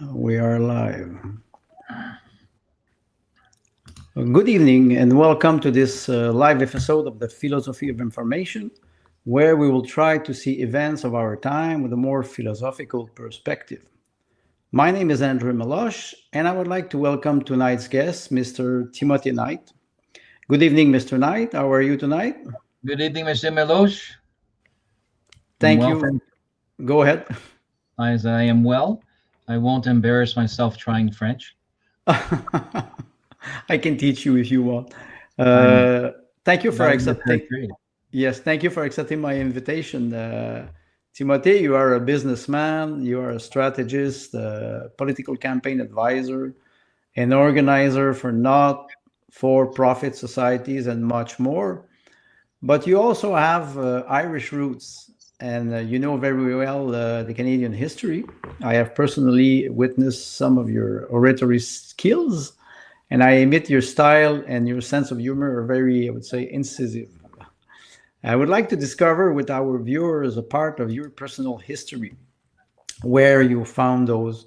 We are live. Good evening and welcome to this live episode of the Philosophy of Information, where we will try to see events of our time with a more philosophical perspective. My name is Andrew Meloche, and I would like to welcome tonight's guest, Mr. Timothy Knight. Good evening, Mr. Knight. How are you tonight? Good evening, Mr. Meloche. I'm Thank well, you. Go ahead. as I am well. I won't embarrass myself trying French. I can teach you if you want. I'm Uh, Thank you for That would be a fair accepting. trade. Yes, thank you for accepting my invitation. Timothy, you are a businessman, you are a strategist, a political campaign advisor, an organizer for not for profit societies, and much more. But you also have Irish roots, and you know very well the Canadian history. I have personally witnessed some of your oratory skills, and I admit your style and your sense of humor are very, I would say, incisive. I would like to discover with our viewers a part of your personal history, where you found those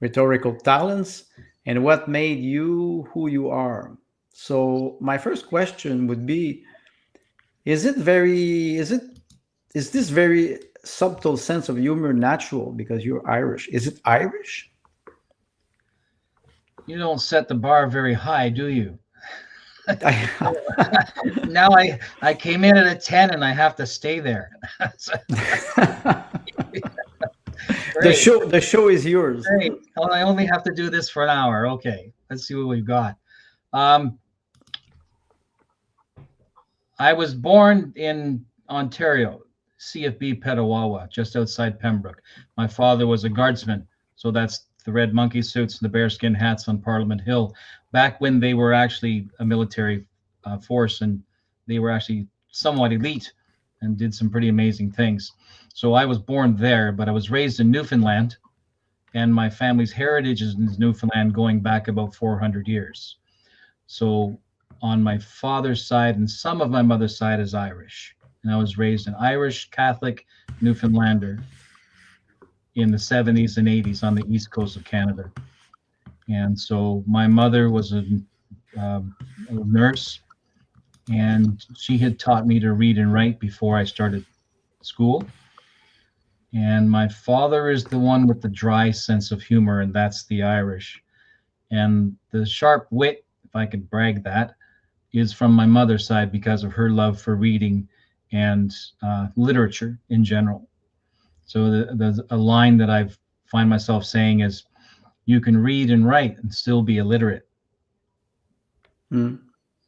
rhetorical talents and what made you who you are. So my first question would be, is this very subtle sense of humor natural because you're Irish? Is it Irish? You don't set the bar very high, do you? I, Now I came in at a 10 and I have to stay there. So, the great, show is yours. great. Oh, I only have to do this for an hour. Okay, let's see what we've got. Um, I was born in Ontario, CFB Petawawa, just outside Pembroke. My father was a guardsman, so that's the red monkey suits and the bearskin hats on Parliament Hill, back when they were actually a military force and they were actually somewhat elite and did some pretty amazing things. So I was born there, but I was raised in Newfoundland, and my family's heritage is in Newfoundland going back about 400 years. So on my father's side and some of my mother's side is Irish. And I was raised an Irish Catholic Newfoundlander in the 70s and 80s on the east coast of Canada. And so my mother was a nurse, and she had taught me to read and write before I started school. And my father is the one with the dry sense of humor, and that's the Irish. And the sharp wit, if I could brag that, is from my mother's side because of her love for reading and literature in general. So there's a line that I find myself saying is, "You can read and write and still be illiterate." Mm.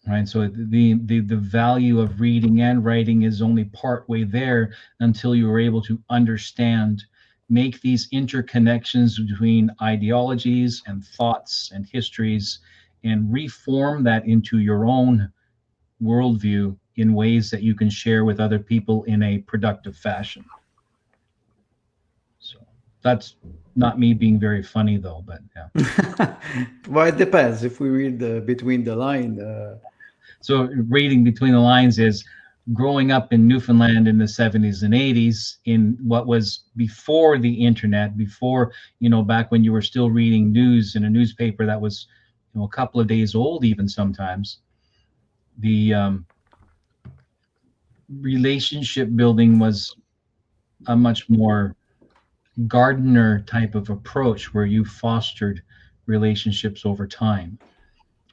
Right. So the value of reading and writing is only part way there until you are able to understand, make these interconnections between ideologies and thoughts and histories, and reform that into your own worldview in ways that you can share with other people in a productive fashion. So that's not me being very funny though, but yeah. Well, it depends. If we read between the line, So reading between the lines is growing up in Newfoundland in the 70s and 80s in what was before the internet, before, back when you were still reading news in a newspaper that was, a couple of days old even sometimes. The relationship building was a much more gardener type of approach where you fostered relationships over time,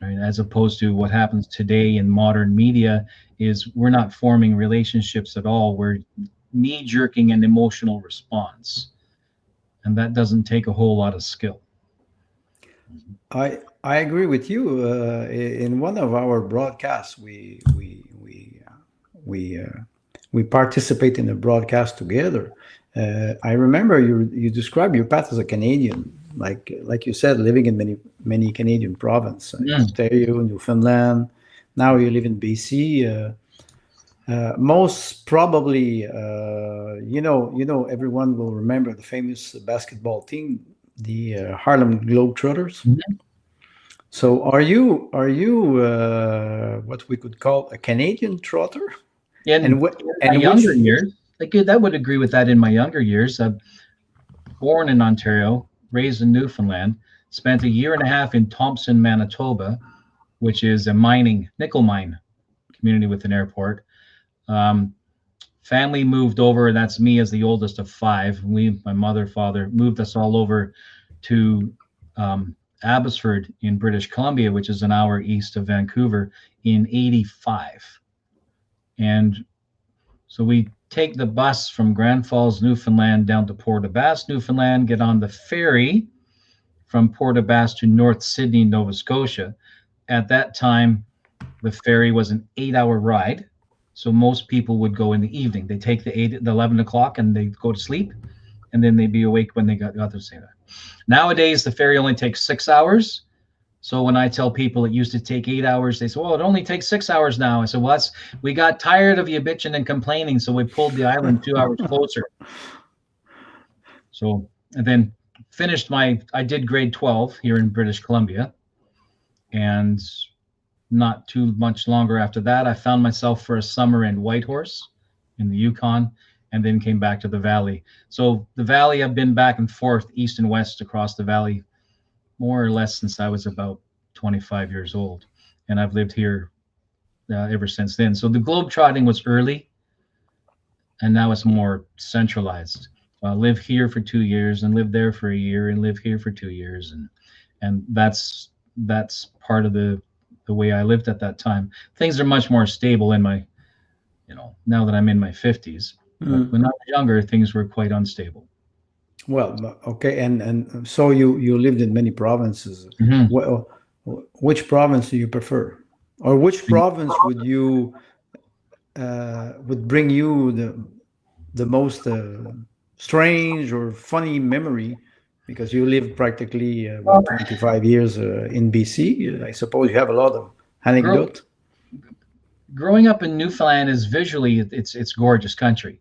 right? As opposed to what happens today in modern media is we're not forming relationships at all. We're knee jerking an emotional response. And that doesn't take a whole lot of skill. I agree with you. In one of our broadcasts, we we participate in a broadcast together. I remember you described your path as a Canadian, like you said, living in many Canadian provinces, Mm. Ontario, Newfoundland. Now you live in BC. Most probably, everyone will remember the famous basketball team, the Harlem Globetrotters. Mhm. So, are you what we could call a Canadian trotter? And In what my and younger which? years, like I would agree with that in my younger years. Born in Ontario, raised in Newfoundland, spent a year and a half in Thompson, Manitoba, which is a nickel mine community with an airport. Family moved over. That's me as the oldest of five. My mother, father moved us all over to Abbotsford in British Columbia, which is an hour east of Vancouver, in '85. And so we take the bus from Grand Falls, Newfoundland, down to Port aux Basques, Newfoundland, get on the ferry from Port aux Basques to North Sydney, Nova Scotia. At that time, the ferry was an 8-hour ride. So most people would go in the evening. They take the 11 o'clock and they go to sleep, and then they'd be awake when they got to say that. Nowadays, the ferry only takes 6 hours. So when I tell people it used to take 8 hours, they say, well, it only takes 6 hours now. I said, well, we got tired of you bitching and complaining, so we pulled the island 2 hours closer. So, and then I did grade 12 here in British Columbia. And not too much longer after that, I found myself for a summer in Whitehorse in the Yukon, and then came back to the Valley. So the Valley, I've been back and forth, east and west across the Valley, more or less since I was about 25 years old. And I've lived here ever since then. So the globetrotting was early, and now it's more centralized. I live here for 2 years and live there for a year and live here for 2 years. And that's part of the way I lived at that time. Things are much more stable in my, now that I'm in my 50s. But when I was younger, things were quite unstable. Well, okay, and so you lived in many provinces. Well, which province do you prefer, or which province would bring you the most strange or funny memory? Because you lived practically 25 years in BC. I suppose you have a lot of anecdotes. Growing up in Newfoundland is visually, it's gorgeous country.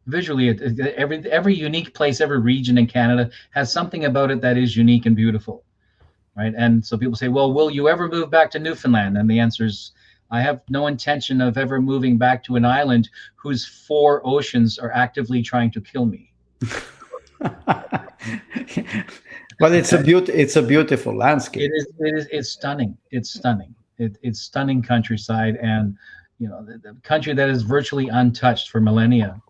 Visually, every unique place, every region in Canada has something about it that is unique and beautiful, right? And so people say, well, will you ever move back to Newfoundland? And the answer is, I have no intention of ever moving back to an island whose 4 oceans are actively trying to kill me. But it's a beautiful landscape. It's stunning. It's stunning. It's stunning countryside, and the country that is virtually untouched for millennia,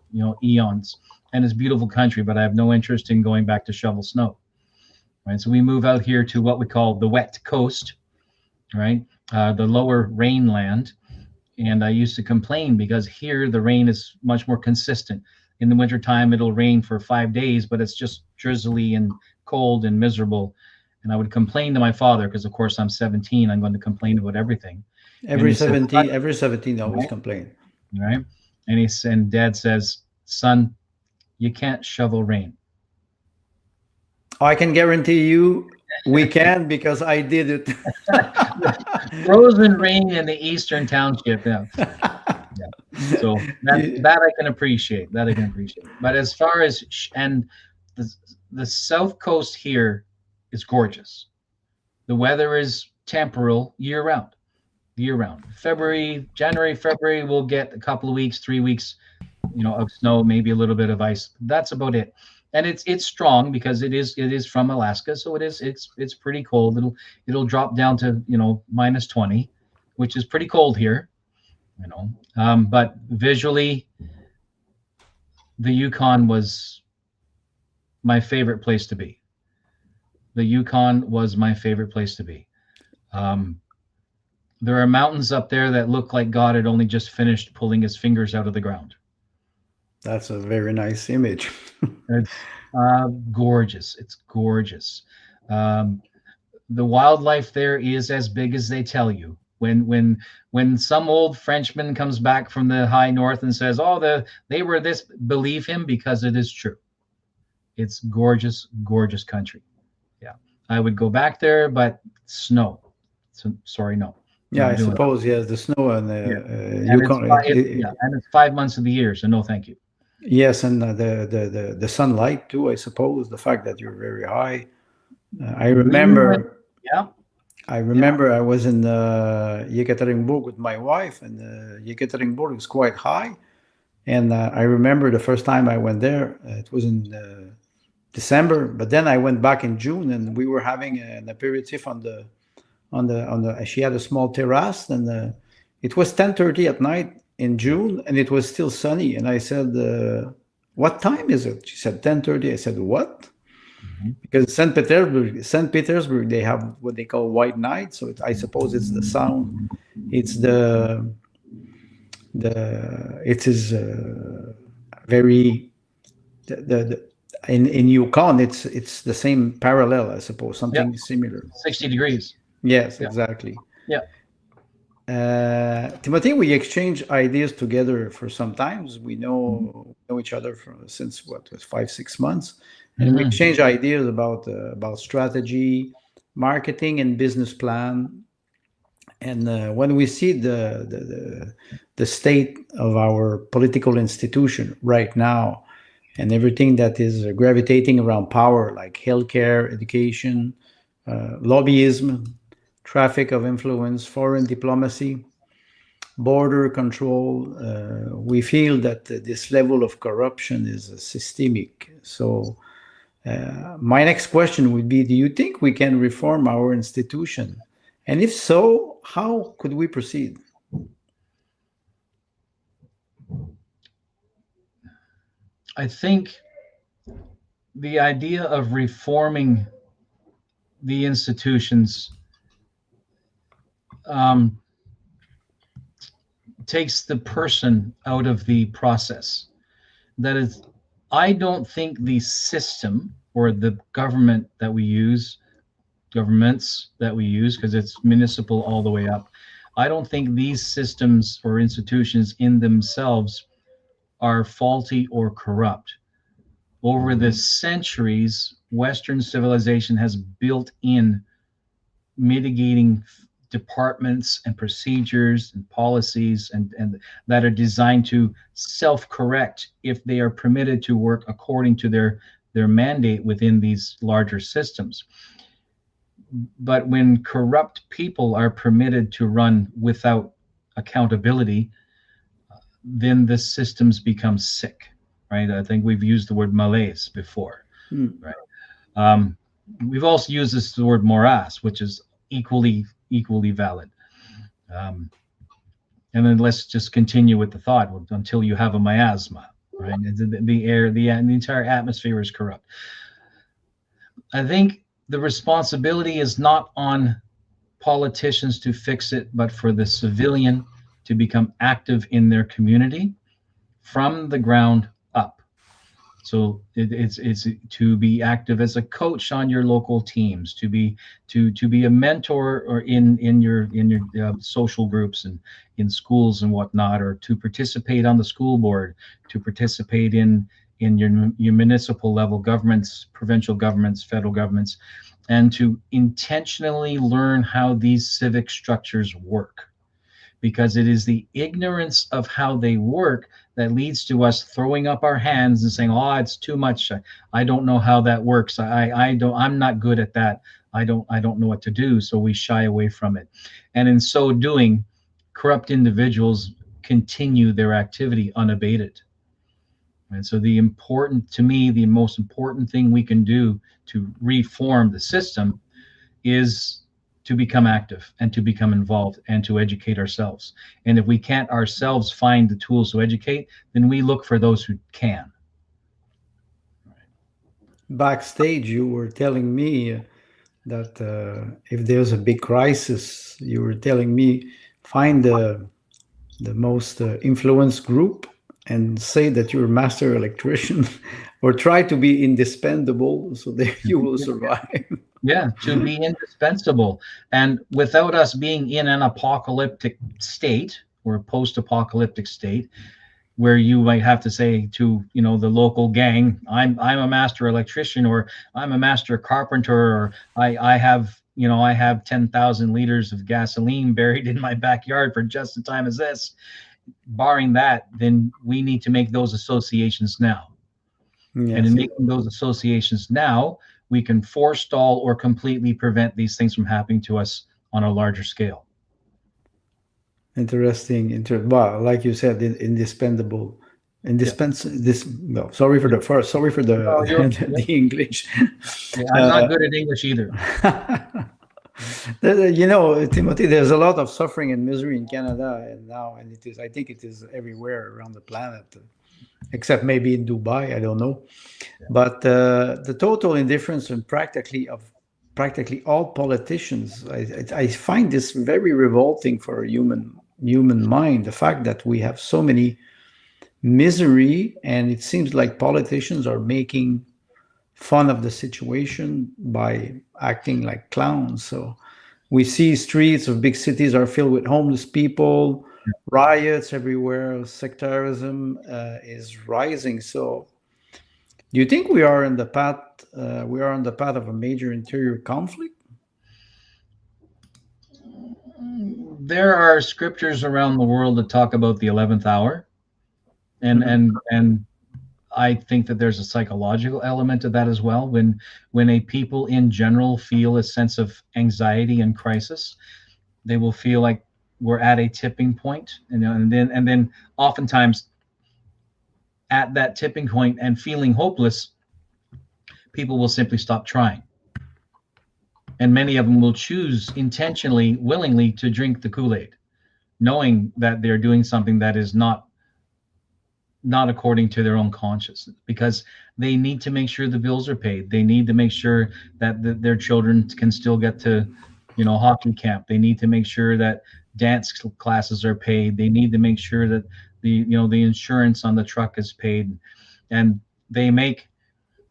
eons, and it's beautiful country. But I have no interest in going back to shovel snow. Right. So we move out here to what we call the wet coast, right? The lower rainland. And I used to complain because here the rain is much more consistent. In the wintertime, it'll rain for 5 days, but it's just drizzly and cold and miserable. And I would complain to my father because, of course, I'm 17. I'm going to complain about everything. Every 17 always complain. Right. And Dad says, son, you can't shovel rain. I can guarantee you we can, because I did it. Frozen rain in the eastern township. Yeah. So that I can appreciate. But as far as the south coast here is gorgeous. The weather is temporal year round. January, February, we'll get a couple of weeks, 3 weeks, of snow, maybe a little bit of ice. That's about it. And it's strong because it is from Alaska, so it's pretty cold. It'll drop down to minus 20, which is pretty cold here. But visually, the Yukon was my favorite place to be. There are mountains up there that look like God had only just finished pulling his fingers out of the ground. That's a very nice image. It's gorgeous. It's gorgeous. The wildlife there is as big as they tell you. When some old Frenchman comes back from the high north and says, "Oh, they were this," believe him, because it is true. It's gorgeous, gorgeous country. Yeah, I would go back there, but snow. So, sorry, no. Yeah, I suppose yes, the snow and Yukon. And it's 5 months of the year, so no, thank you. Yes, and the sunlight too. I suppose the fact that you're very high. I remember. Yeah. I was in Yekaterinburg with my wife, and Yekaterinburg is quite high. And I remember the first time I went there, it was in December. But then I went back in June, and we were having an aperitif on the. She had a small terrace, and it was 10:30 at night in June, and it was still sunny. And I said, "What time is it?" She said 10:30. I said, "What?" Because St. Petersburg, they have what they call white night. So I suppose it's the sound. It's it is very the in Yukon. It's the same parallel, I suppose, something similar. 60 degrees. Yes, exactly. Yeah. Timothy, we exchange ideas together for some times. We know each other since what was 5-6 months, and we exchange ideas about strategy, marketing, and business plan. And when we see the state of our political institution right now, and everything that is gravitating around power, like healthcare, education, lobbyism, traffic of influence, foreign diplomacy, border control, we feel that this level of corruption is systemic. So my next question would be, do you think we can reform our institution? And if so, how could we proceed? I think the idea of reforming the institutions takes the person out of the process. That is, I don't think the system or the governments that we use, because it's municipal all the way up, I don't think these systems or institutions in themselves are faulty or corrupt. Over the centuries, Western civilization has built in mitigating departments and procedures and policies and that are designed to self-correct if they are permitted to work according to their mandate within these larger systems. But when corrupt people are permitted to run without accountability, then the systems become sick, right? I think we've used the word malaise before, right? We've also used the word morass, which is equally valid. And then let's just continue with the thought until you have a miasma, right? The air, the entire atmosphere is corrupt. I think the responsibility is not on politicians to fix it, but for the civilian to become active in their community from the ground up. So it's to be active as a coach on your local teams, to be a mentor or in your social groups and in schools and whatnot, or to participate on the school board, to participate in your municipal level governments, provincial governments, federal governments, and to intentionally learn how these civic structures work. Because it is the ignorance of how they work that leads to us throwing up our hands and saying, "Oh, it's too much. I don't know how that works. I'm not good at that. I don't know what to do." So we shy away from it. And in so doing, corrupt individuals continue their activity unabated. And so the most important thing we can do to reform the system is to become active and to become involved and to educate ourselves. And if we can't ourselves find the tools to educate, then we look for those who can. Backstage, you were telling me that if there's a big crisis, you were telling me find the most influenced group and say that you're a master electrician or try to be indispensable so that you will survive. Yeah, to be indispensable. And without us being in an apocalyptic state or a post-apocalyptic state, where you might have to say to the local gang, I'm a master electrician, or I'm a master carpenter, or I have 10,000 liters of gasoline buried in my backyard for just the time as this. Barring that, then we need to make those associations now. Yes. And in making those associations now, we can forestall or completely prevent these things from happening to us on a larger scale. Interesting. Well, like you said, indispensable. No, sorry for the first. Sorry for the No, the English. yeah, I'm not good at English either. Timothy, there's a lot of suffering and misery in Canada and now, and it is. I think it is everywhere around the planet, except maybe in Dubai. I don't know, but the total indifference and practically all politicians. I find this very revolting for a human mind. The fact that we have so many misery, and it seems like politicians are making fun of the situation by acting like clowns. So we see streets of big cities are filled with homeless people, riots everywhere, sectarism is rising. So do you think we are in the path? We are on the path of a major interior conflict. There are scriptures around the world that talk about the 11th hour, and I think that there's a psychological element to that as well. When a people in general feel a sense of anxiety and crisis, they will feel like we're at a tipping point, and then oftentimes at that tipping point and feeling hopeless, people will simply stop trying. And many of them will choose intentionally, willingly to drink the Kool-Aid, knowing that they're doing something that is not according to their own conscience, because they need to make sure the bills are paid. They need to make sure that their children can still get to, hockey camp. They need to make sure that dance classes are paid. They need to make sure that the insurance on the truck is paid, and they make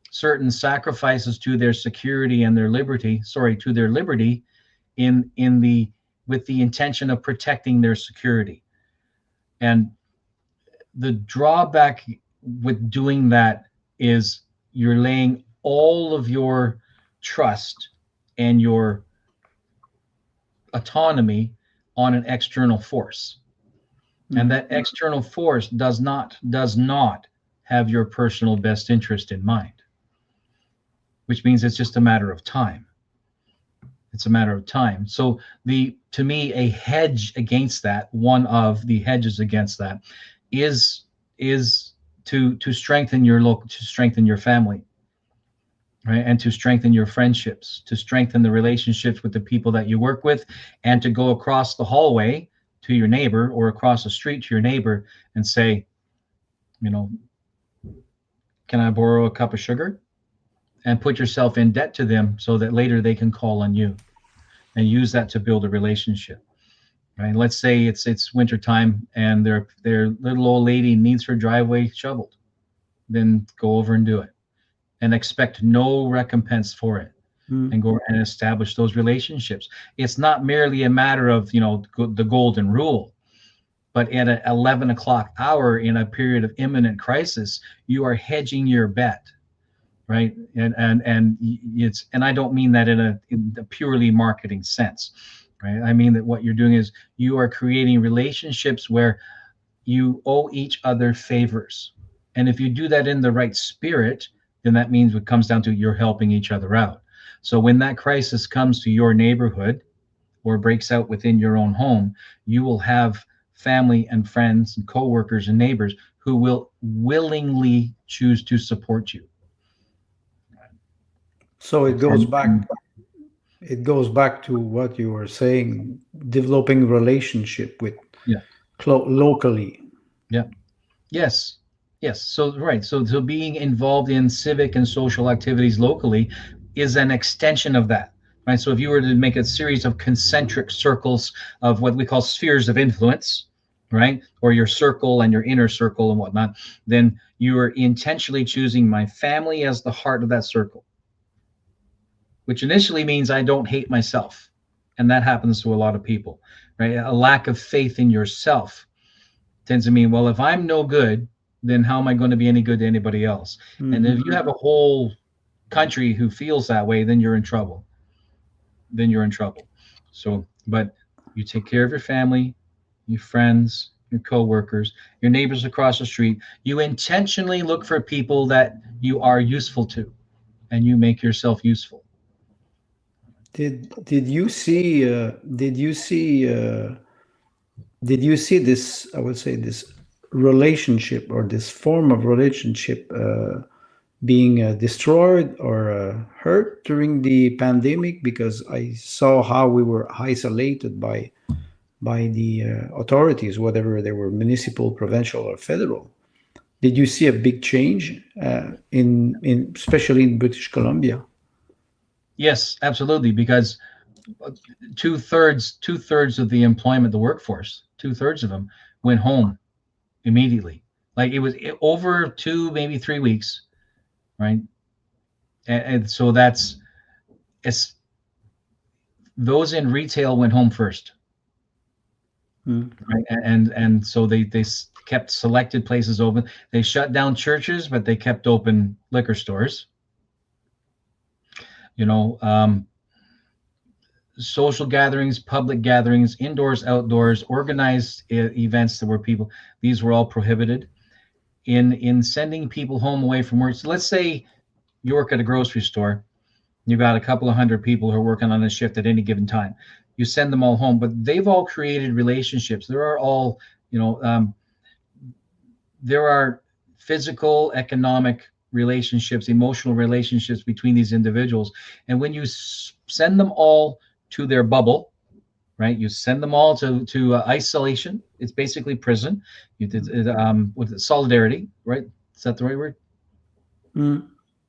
certain sacrifices to their security and their liberty, to their liberty, with the intention of protecting their security. And the drawback with doing that is you're laying all of your trust and your autonomy on an external force. And that external force does not have your personal best interest in mind, which means it's just a matter of time. It's a matter of time. So to me, a hedge against that, one of the hedges against that, is to strengthen your family, right? And to strengthen your friendships, to strengthen the relationships with the people that you work with, and to go across the hallway to your neighbor or across the street to your neighbor and say, can I borrow a cup of sugar? And put yourself in debt to them so that later they can call on you, and use that to build a relationship. Right? Let's say it's wintertime and their little old lady needs her driveway shoveled. Then go over and do it, and expect no recompense for it, and go and establish those relationships. It's not merely a matter of the golden rule, but at an 11 o'clock hour in a period of imminent crisis, you are hedging your bet. Right. And I don't mean that in a purely marketing sense. Right. I mean that what you're doing is you are creating relationships where you owe each other favors. And if you do that in the right spirit, then that means what comes down to you're helping each other out. So when that crisis comes to your neighborhood or breaks out within your own home, you will have family and friends and coworkers and neighbors who will willingly choose to support you. So it goes back. It goes back to what you were saying: developing relationship with locally. Yeah. Yes. So right. So being involved in civic and social activities locally is an extension of that. Right. So if you were to make a series of concentric circles of what we call spheres of influence, right, or your circle and your inner circle and whatnot, then you are intentionally choosing my family as the heart of that circle, which initially means I don't hate myself. And that happens to a lot of people, right? A lack of faith in yourself tends to mean, well, if I'm no good, then how am I going to be any good to anybody else? And if you have a whole country who feels that way, then you're in trouble. So, but you take care of your family, your friends, your coworkers, your neighbors across the street. You intentionally look for people that you are useful to, and you make yourself useful. Did you see this? I would say this relationship or this form of relationship being destroyed or hurt during the pandemic? Because I saw how we were isolated by the authorities, whether they were municipal, provincial, or federal. Did you see a big change in especially in British Columbia? Yes, absolutely. Because two thirds of the employment, the workforce, two-thirds of them went home immediately. Like it was over 2, maybe 3 weeks, right? And so it's those in retail went home first, right? And so they kept selected places open. They shut down churches, but they kept open liquor stores. You know, social gatherings, public gatherings, indoors, outdoors, organized events that were people. These were all prohibited. In sending people home away from work. So let's say you work at a grocery store. You've got a couple of hundred people who are working on a shift at any given time. You send them all home, but they've all created relationships. There are all, there are physical, economic relationships, emotional relationships between these individuals. And when you send them all to their bubble, right? You send them all to isolation. It's basically prison. You did with solidarity, right? Is that the right word?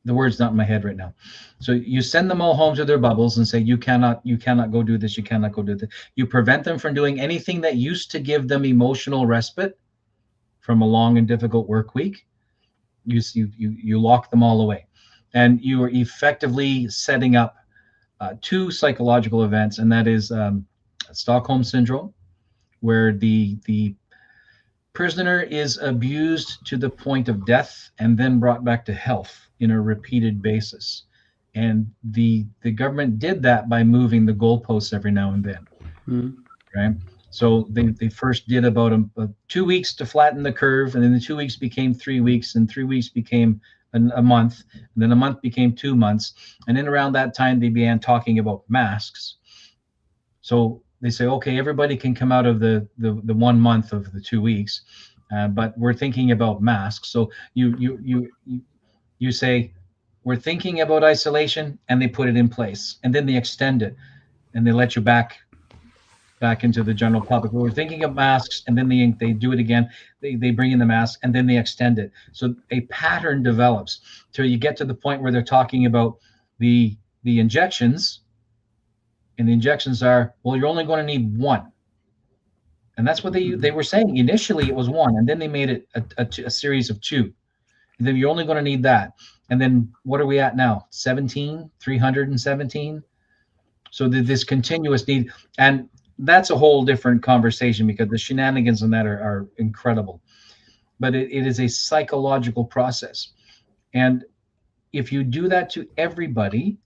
The word's not in my head right now. So you send them all home to their bubbles and say, you cannot go do this. You cannot go do this. You prevent them from doing anything that used to give them emotional respite from a long and difficult work week. You lock them all away, and you are effectively setting up two psychological events, and that is Stockholm syndrome, where the prisoner is abused to the point of death and then brought back to health in a repeated basis. And the government did that by moving the goalposts every now and then, right? So they first did about 2 weeks to flatten the curve, and then the 2 weeks became 3 weeks, and 3 weeks became a month, and then a month became 2 months. And then around that time, they began talking about masks. So they say, okay, everybody can come out of the 1 month of the 2 weeks, but we're thinking about masks. So you say, we're thinking about isolation, and they put it in place, and then they extend it, and they let you back into the general public. We're thinking of masks, and then they do it again. They bring in the mask, and then they extend it. So a pattern develops till you get to the point where they're talking about the injections, and the injections are, well, you're only going to need one. And that's what they were saying. Initially, it was one, and then they made it a series of two. And then you're only going to need that. And then what are we at now? 317. So this continuous need, and that's a whole different conversation, because the shenanigans in that are incredible. But it is a psychological process. And if you do that to everybody,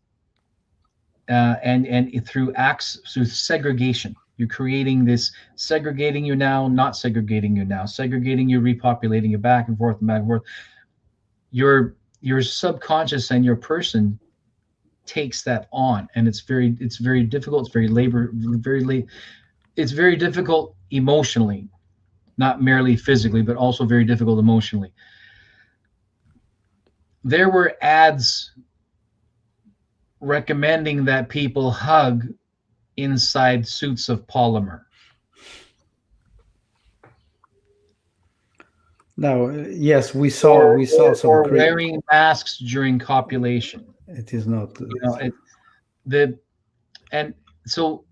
and through segregation, you're creating this, segregating you now, not segregating you now, segregating you, repopulating you, back and forth and back and forth. Your subconscious and your person takes that on, and it's very difficult. It's very difficult emotionally, not merely physically, but also very difficult emotionally. There were ads recommending that people hug inside suits of polymer. Now, yes, we saw some or wearing masks during copulation. It is not. And so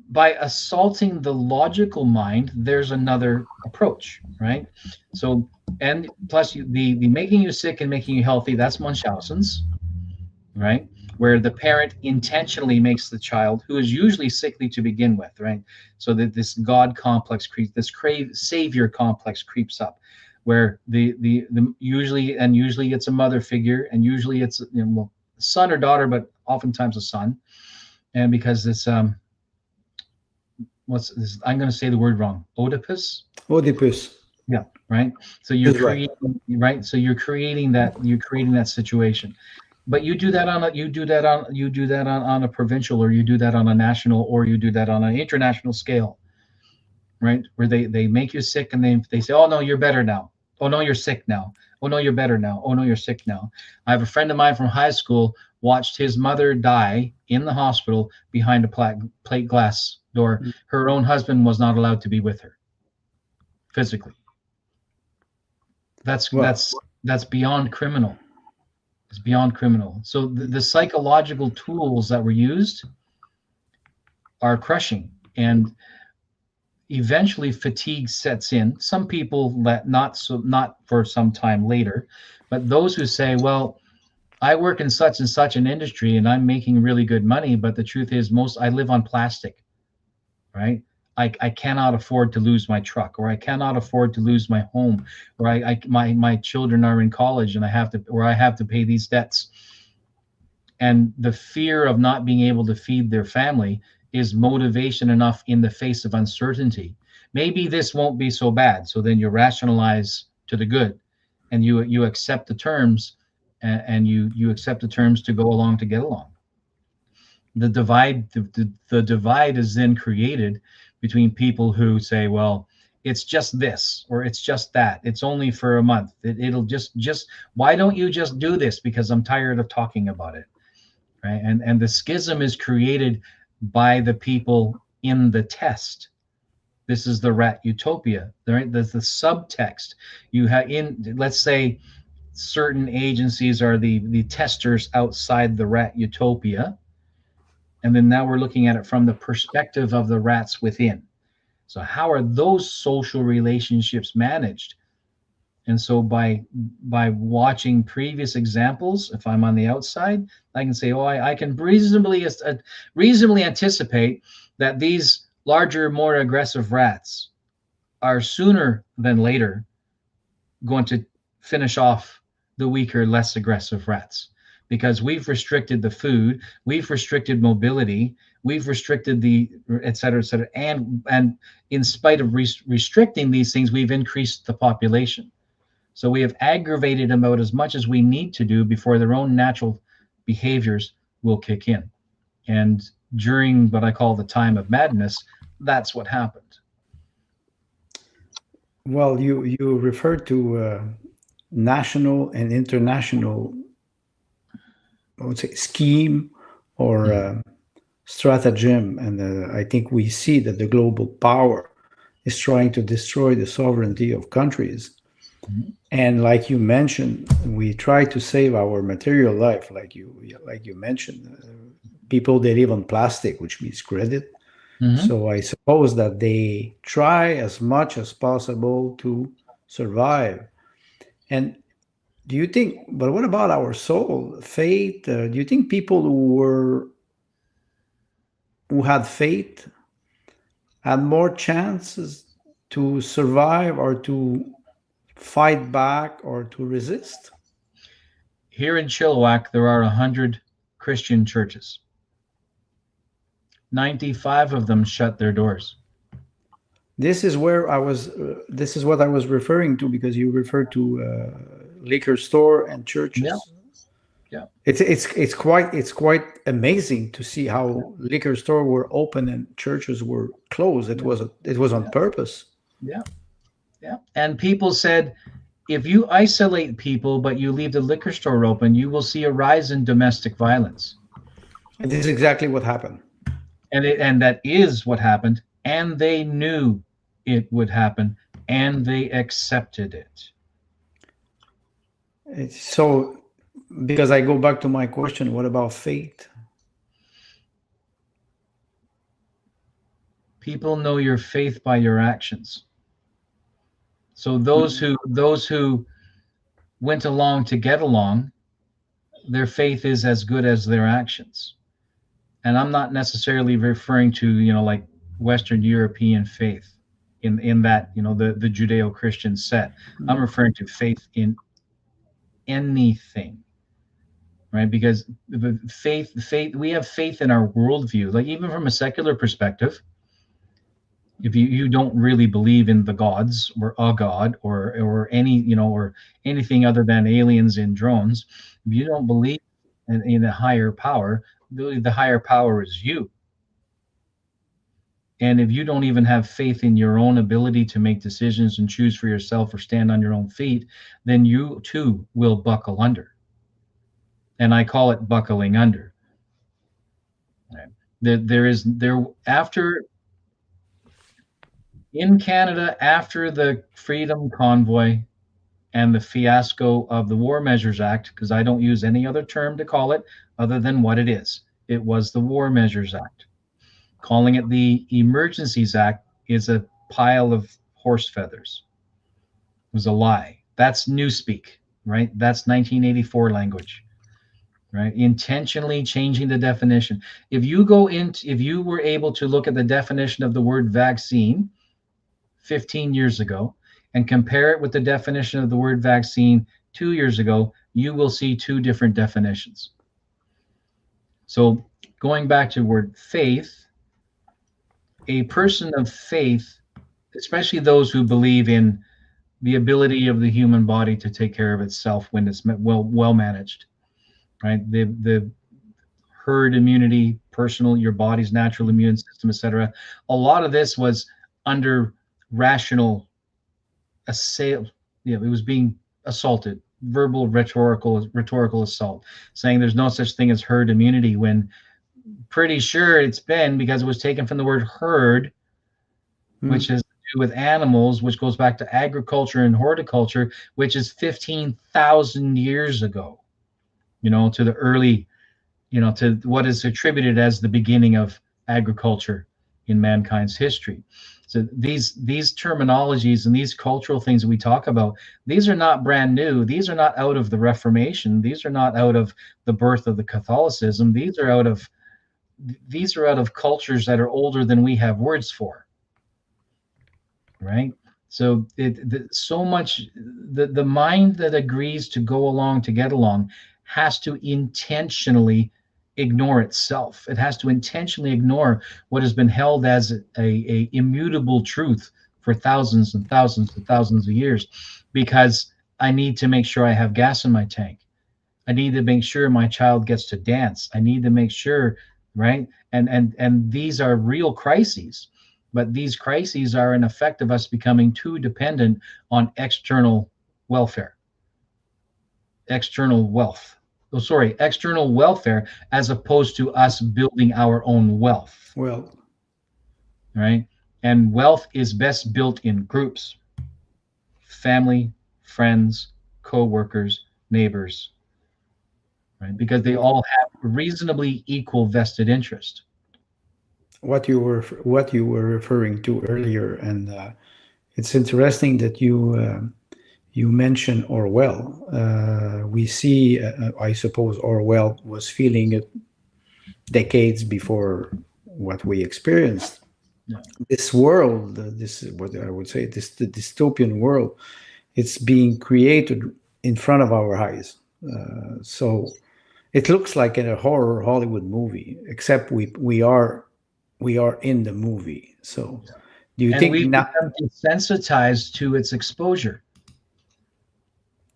by assaulting the logical mind, there's another approach, right? So, and plus the making you sick and making you healthy, that's Munchausen's, right? Where the parent intentionally makes the child, who is usually sickly to begin with, right? So that this God complex creeps, this savior complex creeps up, where the usually it's a mother figure, and usually it's son or daughter, but oftentimes a son. And because it's what's this? I'm going to say the word wrong. Oedipus. Yeah. Right. So you're creating, right. So you're creating that situation. But you do that on a provincial, or you do that on a national, or you do that on an international scale. right? Where they make you sick and they say, oh no, you're better now. Oh no, you're sick now. Oh no, you're better now. Oh no, you're sick now. I have a friend of mine from high school watched his mother die in the hospital behind a plate glass door. Her own husband was not allowed to be with her physically. That's Well, that's that's beyond criminal. It's beyond criminal. So the psychological tools that were used are crushing, and eventually fatigue sets in. Some people not for some time later, but those who say, well, I work in such and such an industry and I'm making really good money, but the truth is I live on plastic, right? I cannot afford to lose my truck, or I cannot afford to lose my home, or my children are in college and I have to pay these debts. And the fear of not being able to feed their family is motivation enough in the face of uncertainty. Maybe this won't be so bad. So then you rationalize to the good, and you accept the terms, and you accept the terms to go along to get along. The divide is then created between people who say, well, it's just this, or it's just that, it's only for a month, it'll just why don't you just do this, because I'm tired of talking about it, right? And the schism is created by the people in the test. This is the rat utopia, right? There's the subtext. You have, in, let's say, certain agencies are the testers outside the rat utopia, and then now we're looking at it from the perspective of the rats within. So how are those social relationships managed? And so by watching previous examples, if I'm on the outside, I can say, oh, I can reasonably anticipate that these larger, more aggressive rats are sooner than later going to finish off the weaker, less aggressive rats, because we've restricted the food, we've restricted mobility, we've restricted the et cetera, and in spite of restricting these things, we've increased the population. So we have aggravated them out as much as we need to do before their own natural behaviors will kick in. And during what I call the time of madness, that's what happened. well, you referred to national and international, I would say, scheme or stratagem, and I think we see that the global power is trying to destroy the sovereignty of countries. Mm-hmm. And like you mentioned, we try to save our material life, like you mentioned. People, they live on plastic, which means credit. Mm-hmm. So I suppose that they try as much as possible to survive. And do you think, but what about our soul, faith? Do you think people who had faith had more chances to survive or to fight back or to resist? Here in Chilliwack, there are 100 Christian churches. 95 of them shut their doors. This is where I was. This is what I was referring to, because you referred to liquor store and churches. Yeah. It's quite amazing to see how liquor store were open and churches were closed. It was on purpose. Yeah. And people said, if you isolate people but you leave the liquor store open, you will see a rise in domestic violence. And this is exactly what happened. And that is what happened. And they knew it would happen, and they accepted it. So, because I go back to my question, what about faith? People know your faith by your actions. So those who went along to get along, their faith is as good as their actions. And I'm not necessarily referring to, like Western European faith in that, the Judeo-Christian set. I'm referring to faith in anything, right? Because the faith, we have faith in our worldview. Like, even from a secular perspective, if you don't really believe in the gods or a god or any, or anything other than aliens and drones, if you don't believe in a higher power, the higher power is you. And if you don't even have faith in your own ability to make decisions and choose for yourself or stand on your own feet, then you too will buckle under. And I call it buckling under. Right? There after in Canada, after the Freedom Convoy and the fiasco of the War Measures Act, because I don't use any other term to call it other than what it is. It was the War Measures Act. Calling it the Emergencies Act is a pile of horse feathers. It was a lie. That's newspeak, right? That's 1984 language, right? Intentionally changing the definition. If you were able to look at the definition of the word vaccine 15 years ago and compare it with the definition of the word vaccine 2 years ago, you will see two different definitions. So going back to the word faith, a person of faith, especially those who believe in the ability of the human body to take care of itself when it's well managed, right? The herd immunity, personal, your body's natural immune system, etc. A lot of this was under rational assail. It was being assaulted, verbal rhetorical assault, saying there's no such thing as herd immunity, when pretty sure it's been, because it was taken from the word herd, which has to do with animals, which goes back to agriculture and horticulture, which is 15,000 years ago, to the early, to what is attributed as the beginning of agriculture in mankind's history. So these terminologies and these cultural things that we talk about, these are not brand new. These are not out of the Reformation. These are not out of the birth of the Catholicism. These are out of cultures that are older than we have words for. Right? So so much, the mind that agrees to go along to get along has to intentionally ignore itself. It has to intentionally ignore what has been held as a immutable truth for thousands and thousands and thousands of years, because I need to make sure I have gas in my tank. I need to make sure my child gets to dance. I need to make sure, right? And these are real crises, but these crises are an effect of us becoming too dependent on external welfare, external welfare, as opposed to us building our own wealth. Well, right? And wealth is best built in groups: family, friends, co-workers, neighbors, right? Because they all have reasonably equal vested interest. what you were referring to earlier, and it's interesting that you mentioned Orwell. We see, I suppose, Orwell was feeling it decades before what we experienced. Yeah. This world, this is what I would say, the dystopian world, it's being created in front of our eyes. So it looks like in a horror Hollywood movie, except we are in the movie. So do you think we've now become desensitized to its exposure?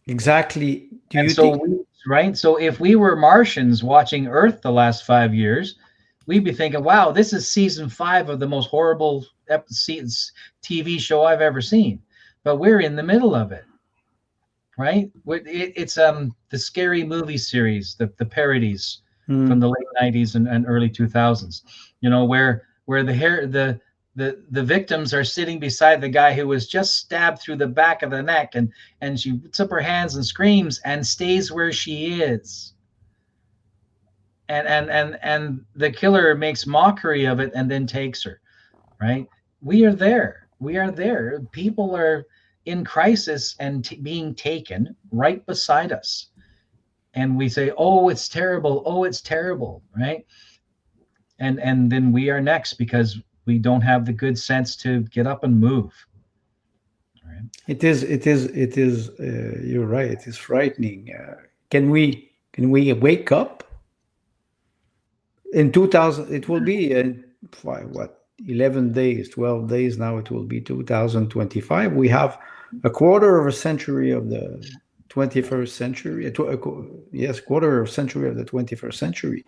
Exactly. Do And you so think right? So if we were Martians watching Earth the last 5 years, we'd be thinking, wow, this is season 5 of the most horrible TV show I've ever seen. But we're in the middle of it, right? It's the scary movie series, the parodies from the late 90s and early 2000s, where the victims are sitting beside the guy who was just stabbed through the back of the neck, and she puts up her hands and screams and stays where she is. And the killer makes mockery of it and then takes her, right? We are there. People are in crisis and being taken right beside us. And we say, oh, it's terrible. Oh, it's terrible, right? And then we are next because we don't have the good sense to get up and move. Right? it is you're right, it is frightening. Can we wake up in 2000? It will be 11 days, 12 days now. It will be 2025. We have a quarter of a century of the 21st century. Yes, quarter of a century of the 21st century.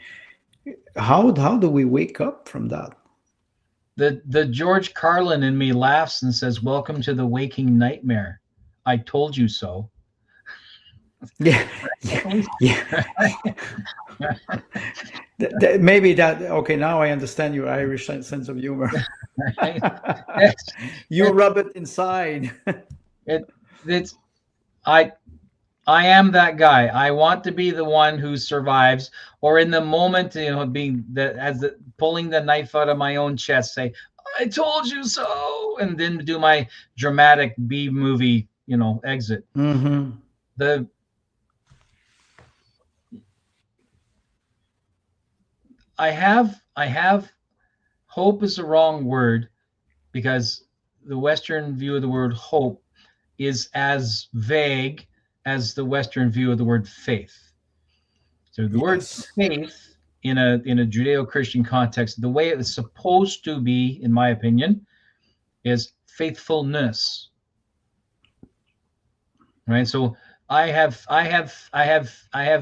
How do we wake up from that? The George Carlin in me laughs and says, "Welcome to the waking nightmare. I told you so." Yeah, yeah, yeah. Maybe that. Okay, now I understand your Irish sense of humor. Right? It's, You rub it inside. it, it's I I am that guy. I want to be the one who survives, or in the moment, being the as the pulling the knife out of my own chest, say, "I told you so," and then do my dramatic B movie, exit. Mm-hmm. The I have hope is the wrong word, because the Western view of the word hope is as vague as the Western view of the word faith. So the word Yes. faith in a Judeo-Christian context, the way it's supposed to be, in my opinion, is faithfulness. Right. So I have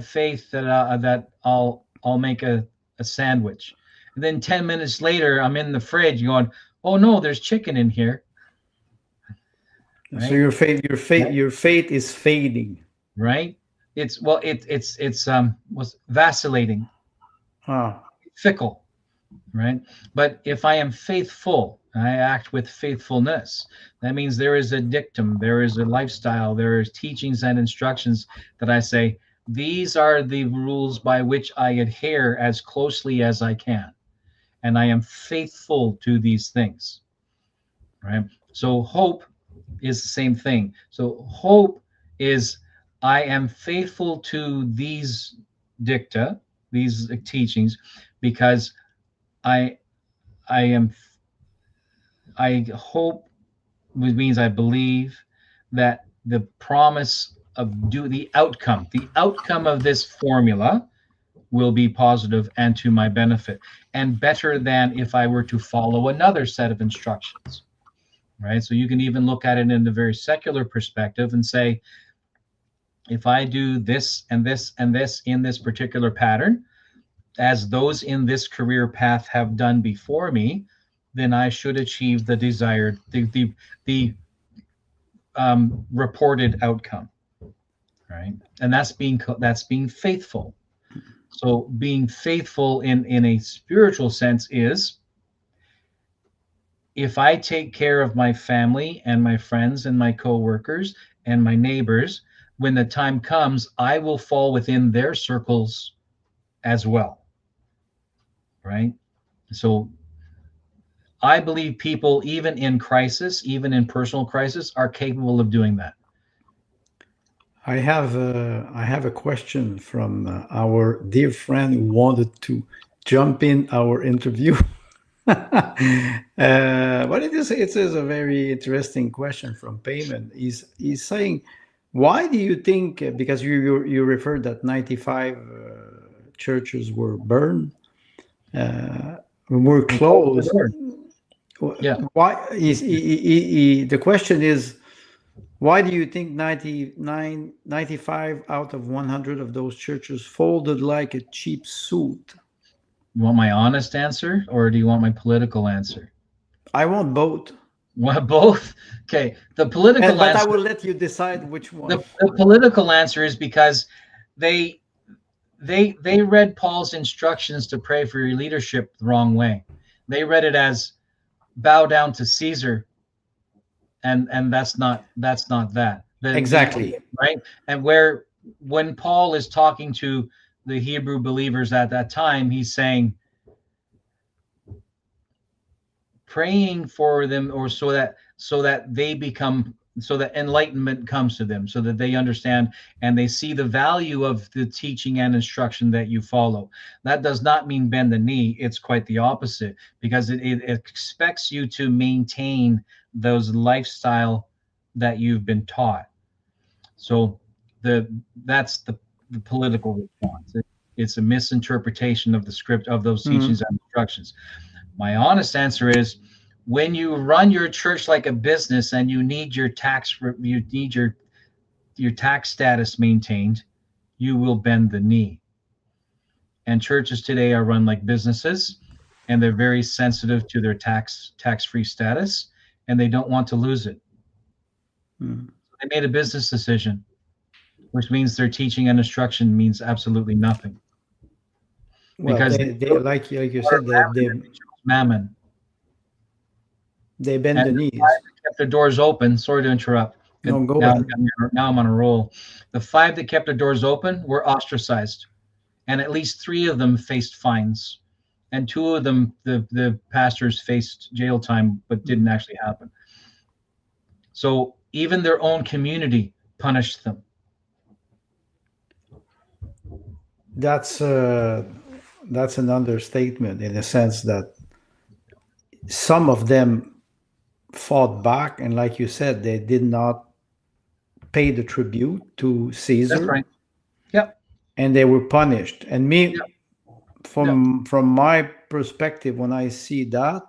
faith that I'll make a sandwich, and then 10 minutes later I'm in the fridge going, "Oh no, there's chicken in here." So Right. your faith is fading. Right. It's was vacillating, Ah, fickle. Right. But if I am faithful, I act with faithfulness. That means there is a dictum, there is a lifestyle, there is teachings and instructions that I say, these are the rules by which I adhere as closely as I can. And I am faithful to these things. Right. So hope is the same thing. So hope is I am faithful to these dicta, these teachings, because I I am I hope, which means I believe that the promise of the outcome of this formula will be positive and to my benefit, and better than if I were to follow another set of instructions. Right. So you can even look at it in a very secular perspective and say, if I do this and this and this in this particular pattern, as those in this career path have done before me, then I should achieve the desired, the reported outcome, right? And that's being faithful. So being faithful in a spiritual sense is, if I take care of my family and my friends and my coworkers and my neighbors, when the time comes, I will fall within their circles as well, right? So I believe people, even in crisis, even in personal crisis, are capable of doing that. I have a question from our dear friend who wanted to jump in our interview. But it is a very interesting question from Payman. He's saying, why do you think? Because you referred that 95 churches were burned, were closed. Yeah. Why is the question is, why do you think 99, 95 out of 100 of those churches folded like a cheap suit? You want my honest answer, or do you want my political answer? I want both, Well, both. Okay. The political but I answer. will let you decide which one. The political answer is because they they read Paul's instructions to pray for your leadership the wrong way. They read it as bow down to Caesar, and that's not that. The Exactly. right. And when Paul is talking to the Hebrew believers at that time, he's saying, praying for them, or so that they become, so that enlightenment comes to them, so that they understand and they see the value of the teaching and instruction that you follow. That does not mean bend the knee. It's quite the opposite, because it expects you to maintain those lifestyle that you've been taught. So that's the political response. It's a misinterpretation of the script of those teachings and instructions. My honest answer is, when you run your church like a business and you need your tax status maintained, you will bend the knee. And churches today are run like businesses, and they're very sensitive to their tax-free status, and they don't want to lose it. They made a business decision, which means their teaching and instruction means absolutely nothing. Well, Because they like you said, mammon. They bend And the the knees. five that kept their doors open. Sorry to interrupt. No, go now, ahead. now I'm on a roll. The 5 that kept their doors open were ostracized, and at least 3 of them faced fines, and 2 of them, the pastors, faced jail time, but didn't actually happen. So even their own community punished them. That's an understatement, in the sense that some of them fought back, and like you said, they did not pay the tribute to Caesar. That's right. Yep. And they were punished. And me, Yep. from my perspective, when I see that,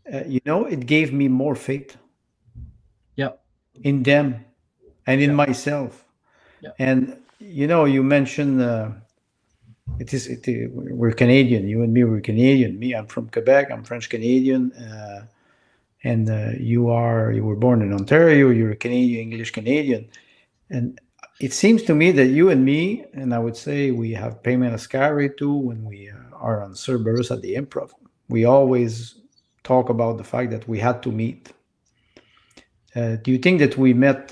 it gave me more faith. Yep. In them and in myself. Yep. And you mentioned we're Canadian. You and me were Canadian. Me, I'm from Quebec. I'm French Canadian. And you were born in Ontario. You're a Canadian, English Canadian. And it seems to me that you and me, and I would say we have payment ascari too, when we are on Cerberus at the Improv, we always talk about the fact that we had to meet. Do you think that we met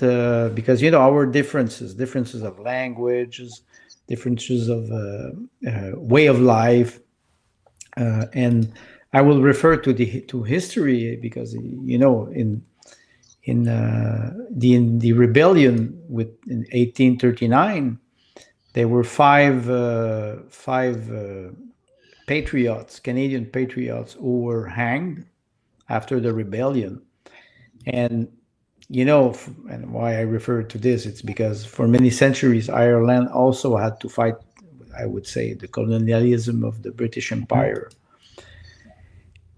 because our differences of languages, differences of way of life, and I will refer to history, because in the rebellion in 1839, there were five patriots, Canadian patriots, who were hanged after the rebellion. And and why I refer to this, it's because for many centuries, Ireland also had to fight, I would say, the colonialism of the British Empire.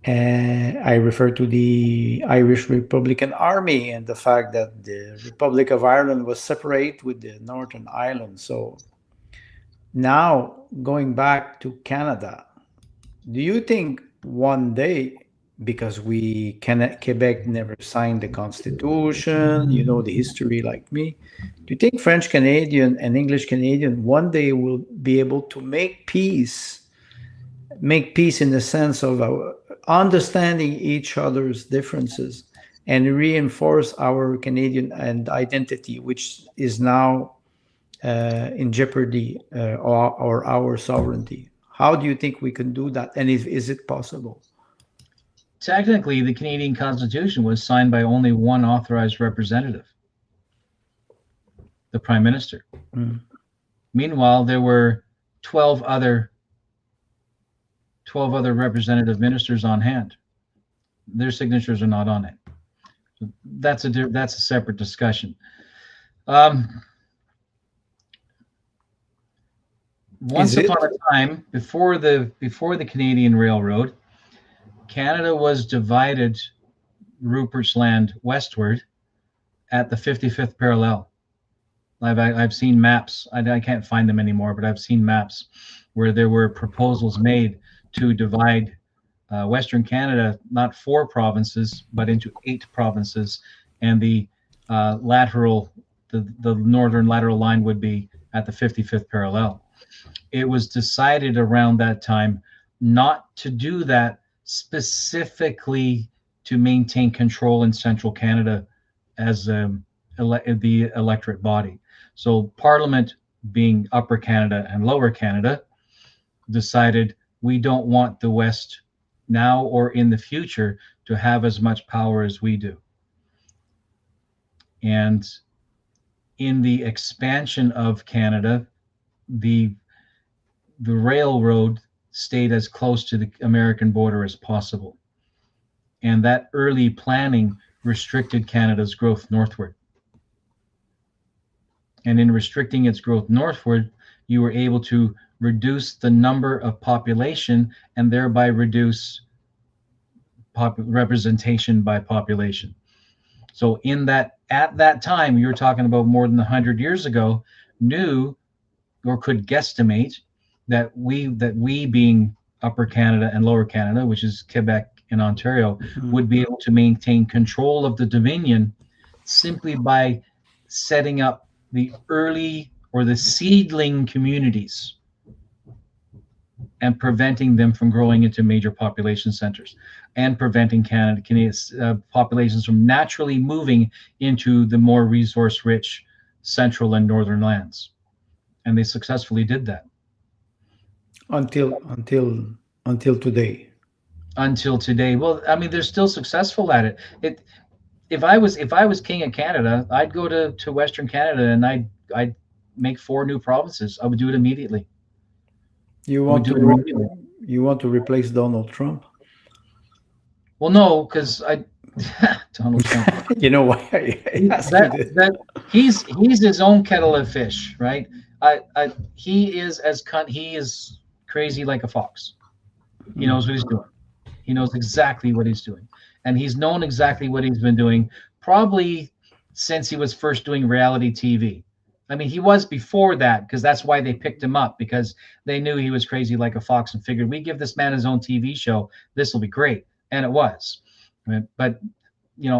And I refer to the Irish Republican Army and the fact that the Republic of Ireland was separate with the Northern Ireland. So now, going back to Canada, do you think one day, because Quebec never signed the Constitution, the history like me, do you think French Canadian and English Canadian one day will be able to make peace in the sense of understanding each other's differences and reinforce our Canadian identity, which is now in jeopardy, or our sovereignty? How do you think we can do that? And is it possible? Technically, the Canadian Constitution was signed by only one authorized representative, the Prime Minister. Meanwhile, there were 12 other representative ministers on hand. Their signatures are not on it. So that's a separate discussion. Once upon a time, before the Canadian Railroad, Canada was divided, Rupert's Land westward, at the 55th parallel. I've seen maps. I can't find them anymore, but I've seen maps where there were proposals made to divide Western Canada, not 4 provinces, but into 8 provinces, and the northern lateral line would be at the 55th parallel. It was decided around that time not to do that, specifically to maintain control in central Canada as the electorate body. So Parliament, being Upper Canada and Lower Canada, decided we don't want the West now or in the future to have as much power as we do. And in the expansion of Canada, the railroad stayed as close to the American border as possible. And that early planning restricted Canada's growth northward. And in restricting its growth northward, you were able to reduce the number of population and thereby reduce representation by population. So at that time, you're talking about more than 100 years ago, knew or could guesstimate that we being Upper Canada and Lower Canada, which is Quebec and Ontario, Mhm. would be able to maintain control of the Dominion simply by setting up the early or the seedling communities and preventing them from growing into major population centers, and preventing Canadia's populations from naturally moving into the more resource-rich central and northern lands. And they successfully did that until today. until today. Well, I mean, they're still successful at it. If I was king of Canada, I'd go to Western Canada and I'd make 4 new provinces. I would do it immediately. You I would want do to it immediately. you want to replace Donald Trump? Well, no, because I Donald Trump. You know why I ask you that this? that he's his own kettle of fish, right? He is he is crazy like a fox. He knows what he's doing. He knows exactly what he's doing, and he's known exactly what he's been doing probably since he was first doing reality TV. I mean, he was before that, because that's why they picked him up, because they knew he was crazy like a fox and figured, we give this man his own TV show, this will be great, and it was. But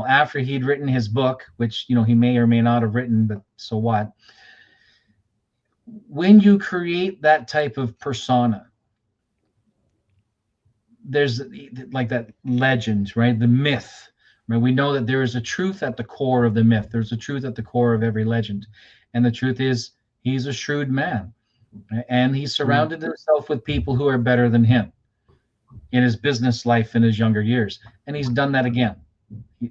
after he'd written his book, which he may or may not have written, but so what? When you create that type of persona, there's like that legend, right? The myth, right? We know that there is a truth at the core of the myth. There's a truth at the core of every legend. And the truth is, he's a shrewd man. And he surrounded himself with people who are better than him in his business life in his younger years. And he's done that again.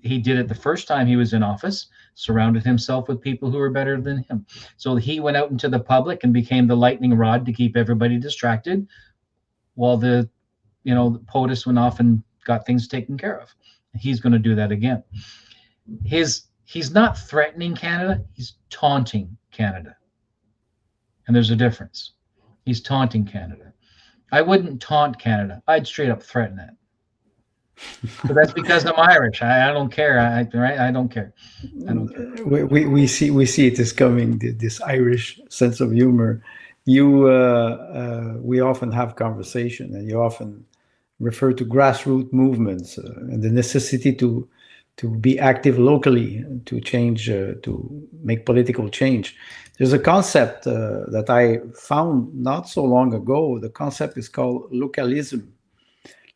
He did it the first time he was in office, surrounded himself with people who were better than him. So he went out into the public and became the lightning rod to keep everybody distracted, while the POTUS went off and got things taken care of. He's going to do that again. He's not threatening Canada, he's taunting Canada. And there's a difference. He's taunting Canada. I wouldn't taunt Canada. I'd straight up threaten it. But that's because I'm Irish. I don't care. I don't care. I don't care. We see it is coming. This Irish sense of humor. We often have conversation, and you often refer to grassroots movements and the necessity to be active locally, to change, to make political change. There's a concept that I found not so long ago. The concept is called localism.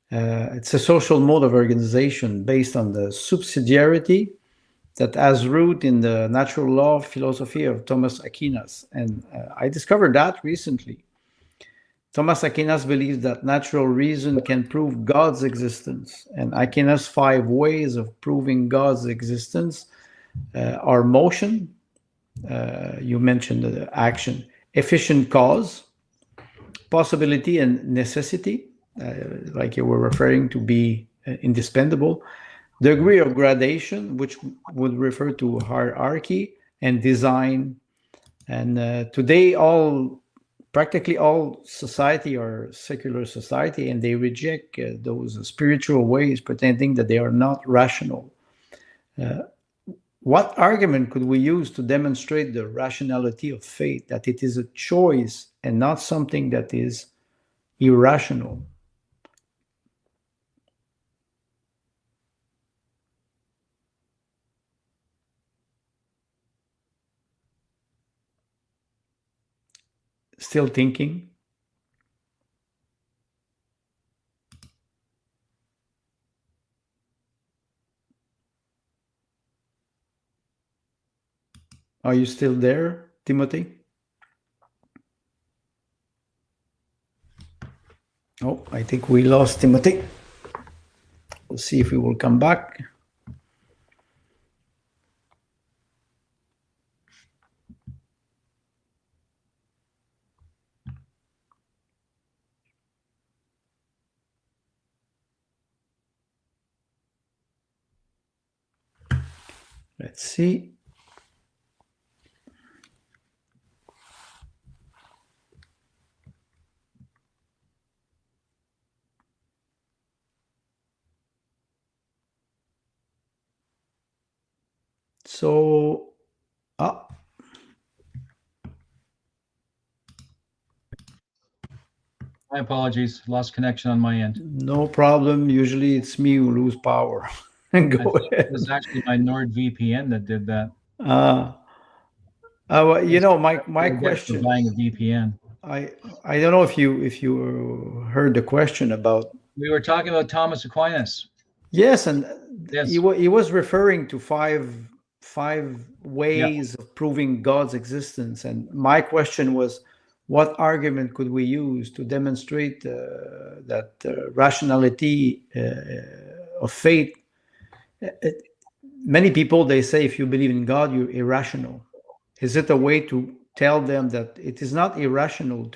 It's a social mode of organization based on the subsidiarity that has root in the natural law philosophy of Thomas Aquinas. And I discovered that recently. Thomas Aquinas believes that natural reason can prove God's existence. And Aquinas' 5 ways of proving God's existence are motion, you mentioned the action, efficient cause, possibility and necessity, like you were referring to be indispensable, degree of gradation, which would refer to hierarchy, and design. And today, practically all society are secular society, and they reject those spiritual ways, pretending that they are not rational. What argument could we use to demonstrate the rationality of faith, that it is a choice and not something that is irrational? Still thinking? Are you still there, Timothy? Oh, I think we lost Timothy. We'll see if he will come back. Let's see. So, My apologies. Lost connection on my end. No problem. Usually it's me who lose power. I Go think it ahead. was actually my NordVPN that did that. Uh, well, It's my what I get for question. buying a VPN. I I don't know if you heard the question about. We were talking about Thomas Aquinas. Yes, and Yes. he was referring to five Yeah. ways of proving God's existence, and my question was, what argument could we use to demonstrate that rationality of faith? Many people, they say, if you believe in God, you're irrational. Is it a way to tell them that it is not irrational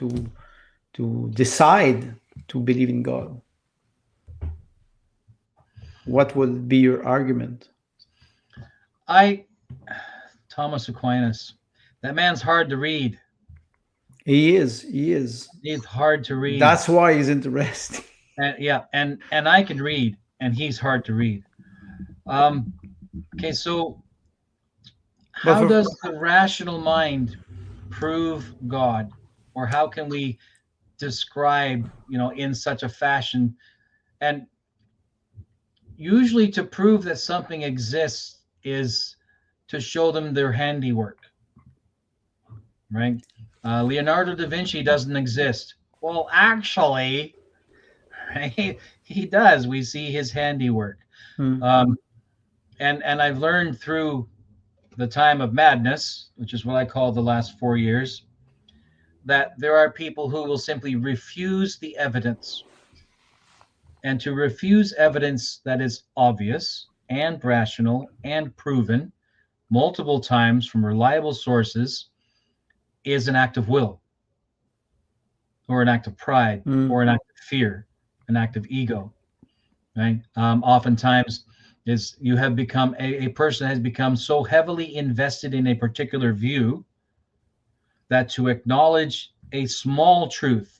to decide to believe in God? What would be your argument? Thomas Aquinas, that man's hard to read. He is. He is. He's hard to read. That's why he's interesting. And yeah, and I can read, and he's hard to read. Okay, so how does the rational mind prove God, or how can we describe, in such a fashion? And usually, to prove that something exists is to show them their handiwork, right? Leonardo da Vinci doesn't exist. Well, actually, right, he does. We see his handiwork. And I've learned through the time of madness, which is what I call the last 4 years, that there are people who will simply refuse the evidence. And to refuse evidence that is obvious and rational and proven multiple times from reliable sources is an act of will, or an act of pride, or an act of fear, an act of ego, right? Oftentimes is you have become a person has become so heavily invested in a particular view that to acknowledge a small truth,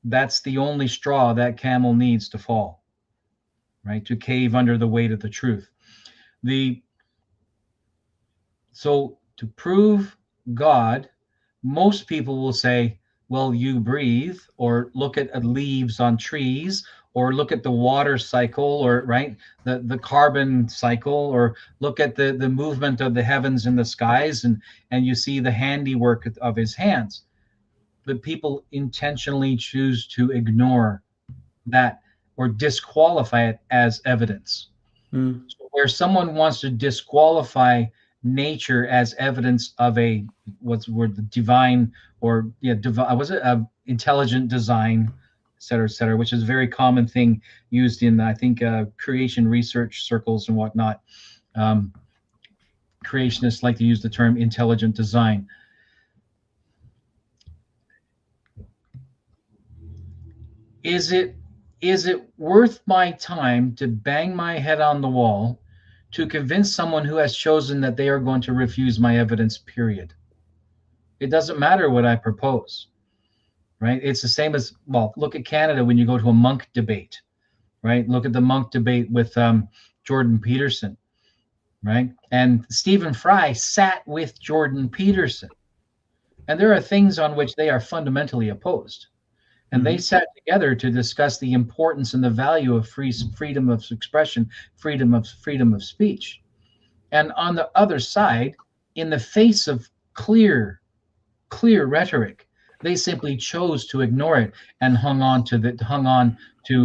that's the only straw that camel needs to fall, right? To cave under the weight of the truth. So to prove God, most people will say, well, you breathe, or look at leaves on trees, or look at the water cycle, or right, the carbon cycle, or look at the movement of the heavens and the skies, and you see the handiwork of his hands. But people intentionally choose to ignore that or disqualify it as evidence. So where someone wants to disqualify nature as evidence of a what's the word, the divine, or was it intelligent design, et cetera, which is a very common thing used in, I think, creation research circles and whatnot. Creationists like to use the term intelligent design. Is it worth my time to bang my head on the wall to convince someone who has chosen that they are going to refuse my evidence, period? It doesn't matter what I propose, right? It's the same as, well, look at Canada when you go to a monk debate, right? Look at the monk debate with Jordan Peterson, right? And Stephen Fry sat with Jordan Peterson. And there are things on which they are fundamentally opposed. And they sat together to discuss the importance and the value of freedom of expression, freedom of speech. And on the other side, in the face of clear rhetoric, they simply chose to ignore it and hung on to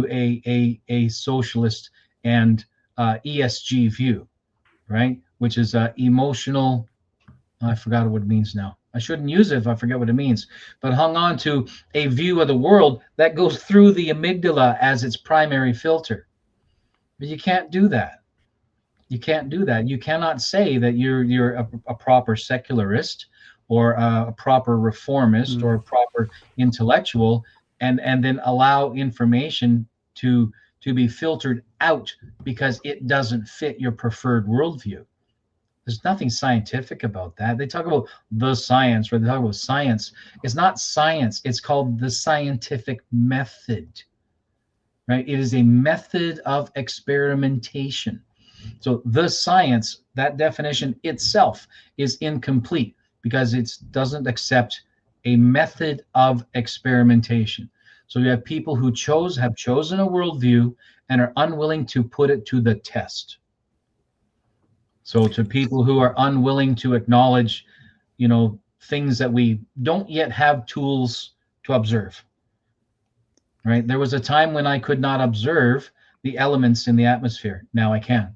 a socialist and ESG view, right? Which is emotional. I forgot what it means now. I shouldn't use it if I forget what it means, but hung on to a view of the world that goes through the amygdala as its primary filter. But you can't do that. You can't do that. You cannot say that you're a proper secularist, or a proper reformist, or a proper intellectual, and then allow information to be filtered out because it doesn't fit your preferred worldview. There's nothing scientific about that. They talk about the science, or they talk about science. It's not science. It's called the scientific method, right? It is a method of experimentation. So the science, that definition itself is incomplete because it doesn't accept a method of experimentation. So you have people who have chosen a worldview and are unwilling to put it to the test. So to people who are unwilling to acknowledge, things that we don't yet have tools to observe, right? There was a time when I could not observe the elements in the atmosphere. Now I can.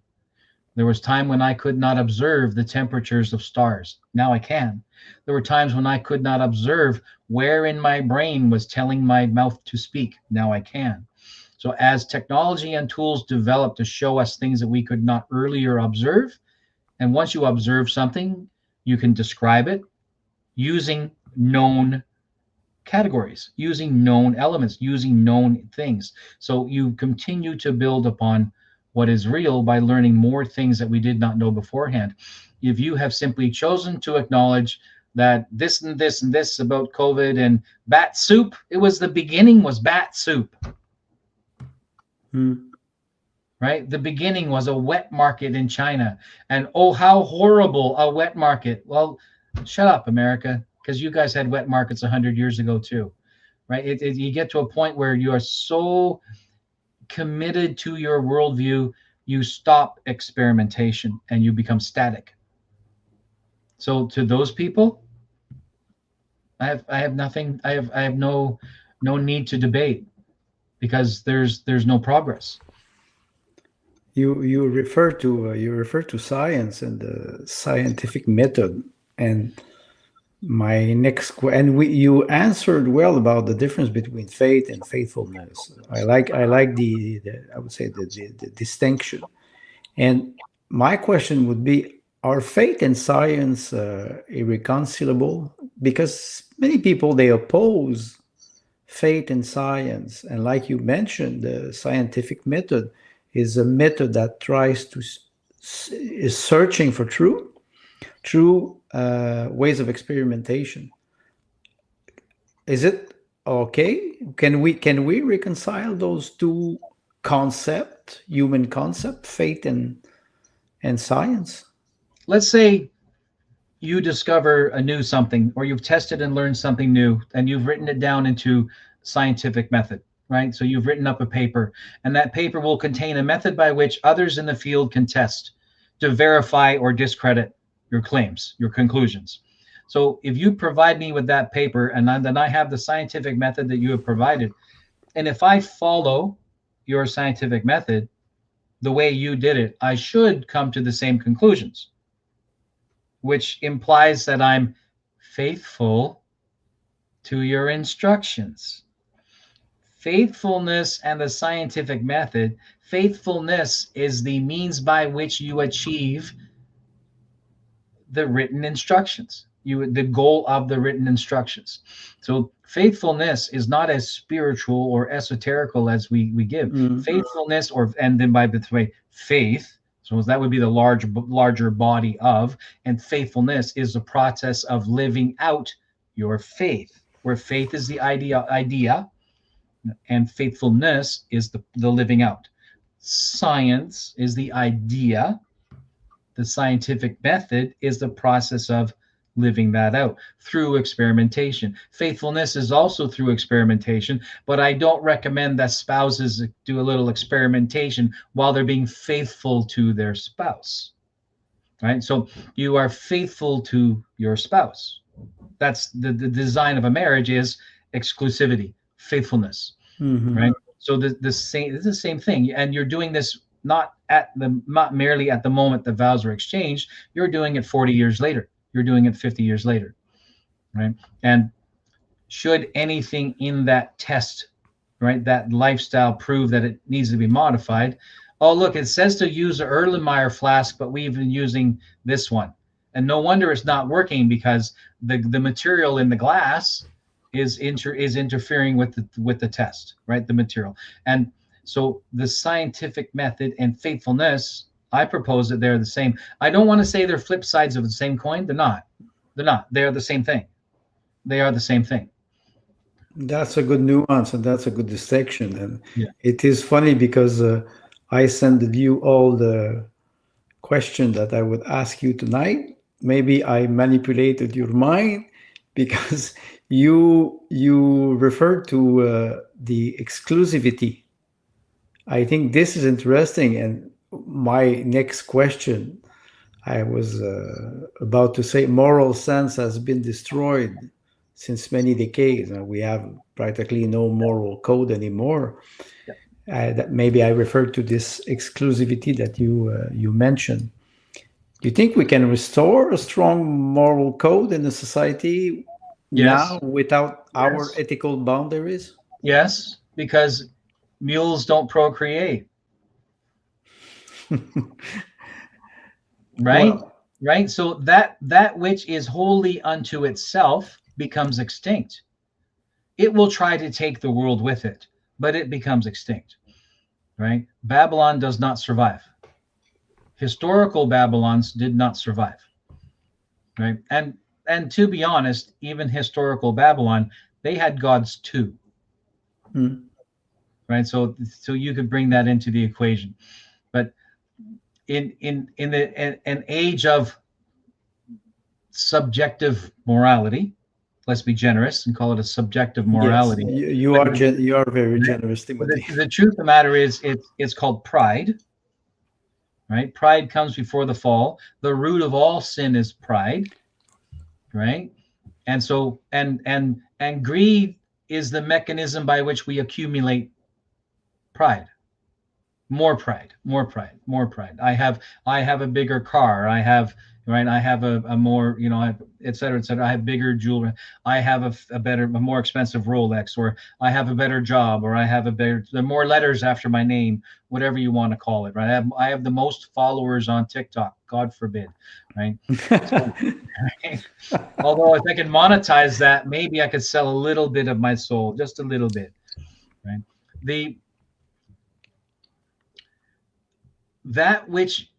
There was time when I could not observe the temperatures of stars. Now I can. There were times when I could not observe where in my brain was telling my mouth to speak. Now I can. So as technology and tools develop to show us things that we could not earlier observe, and once you observe something, you can describe it using known categories, using known elements, using known things. So you continue to build upon what is real by learning more things that we did not know beforehand. If you have simply chosen to acknowledge that this and this and this about COVID and bat soup, the beginning was bat soup. Right? The beginning was a wet market in China. And oh, how horrible a wet market. Well, shut up, America, because you guys had wet markets 100 years ago too, right? You get to a point where you are so committed to your worldview, you stop experimentation and you become static. So to those people, I have nothing. I have no need to debate, because there's no progress. You refer to science and the scientific method, and my next and you answered well about the difference between faith and faithfulness. I like the I would say the distinction. And my question would be: are faith and science irreconcilable? Because many people, they oppose faith and science, and like you mentioned, the scientific method is a method that tries to is searching for truth through ways of experimentation. Is it okay? Can we reconcile those two human concept, faith and science? Let's say you discover a new something, or you've tested and learned something new, and you've written it down into scientific method, right? So you've written up a paper, and that paper will contain a method by which others in the field can test to verify or discredit your claims, your conclusions. So if you provide me with that paper, and then I have the scientific method that you have provided, and if I follow your scientific method the way you did it, I should come to the same conclusions, which implies that I'm faithful to your instructions. Faithfulness and the scientific method, faithfulness is the means by which you achieve the written instructions, the goal of the written instructions. So faithfulness is not as spiritual or esoterical as we give. Faithfulness, and then by the way, faith, so that would be the larger body of, and faithfulness is the process of living out your faith, where faith is the idea, and faithfulness is the living out. Science is the idea. The scientific method is the process of living that out through experimentation. Faithfulness is also through experimentation, but I don't recommend that spouses do a little experimentation while they're being faithful to their spouse, right? So you are faithful to your spouse. That's the design of a marriage, is exclusivity, faithfulness, right? So it's the same thing, and you're doing this not merely at the moment the vows are exchanged. You're doing it 40 years later. You're doing it 50 years later, right? And should anything in that test, right, that lifestyle, prove that it needs to be modified, oh, look, it says to use the Erlenmeyer flask, but we've been using this one. And no wonder it's not working, because the material in the glass is interfering with the test, right? The material. And so the scientific method and faithfulness, I propose that they're the same. I don't want to say they're flip sides of the same coin. They're not. They are the same thing. They are the same thing. That's a good nuance, and that's a good distinction. And it is funny because I sent you all the questions that I would ask you tonight. Maybe I manipulated your mind, because you referred to the exclusivity. I think this is interesting, and my next question, I was about to say, moral sense has been destroyed since many decades, and we have practically no moral code anymore. That maybe I referred to this exclusivity that you mentioned. Do you think we can restore a strong moral code in the society now Yes. without our Yes. ethical boundaries? Yes, because mules don't procreate, right? Well, Right. So that which is wholly unto itself becomes extinct. It will try to take the world with it, but it becomes extinct. Right? Babylon does not survive. Historical Babylons did not survive. Right? And to be honest, even historical Babylon, they had gods too. hmm, Right? So you could bring that into the equation. But an age of subjective morality, let's be generous and call it a subjective yes, morality. you But are you are very generous, the, Timothy. the truth of the matter is it's called pride, right? Pride comes before the fall. The root of all sin is pride, right? And so and greed is the mechanism by which we accumulate pride. More pride, more pride, more pride. I have a bigger car. I have right. I have a more et cetera, et cetera. I have bigger jewelry. I have a more expensive Rolex, or I have a better job, or I have a better. There are more letters after my name, whatever you want to call it. Right. I have the most followers on TikTok. God forbid. Right. So, although if I can monetize that, maybe I could sell a little bit of my soul, just a little bit. Right. The that which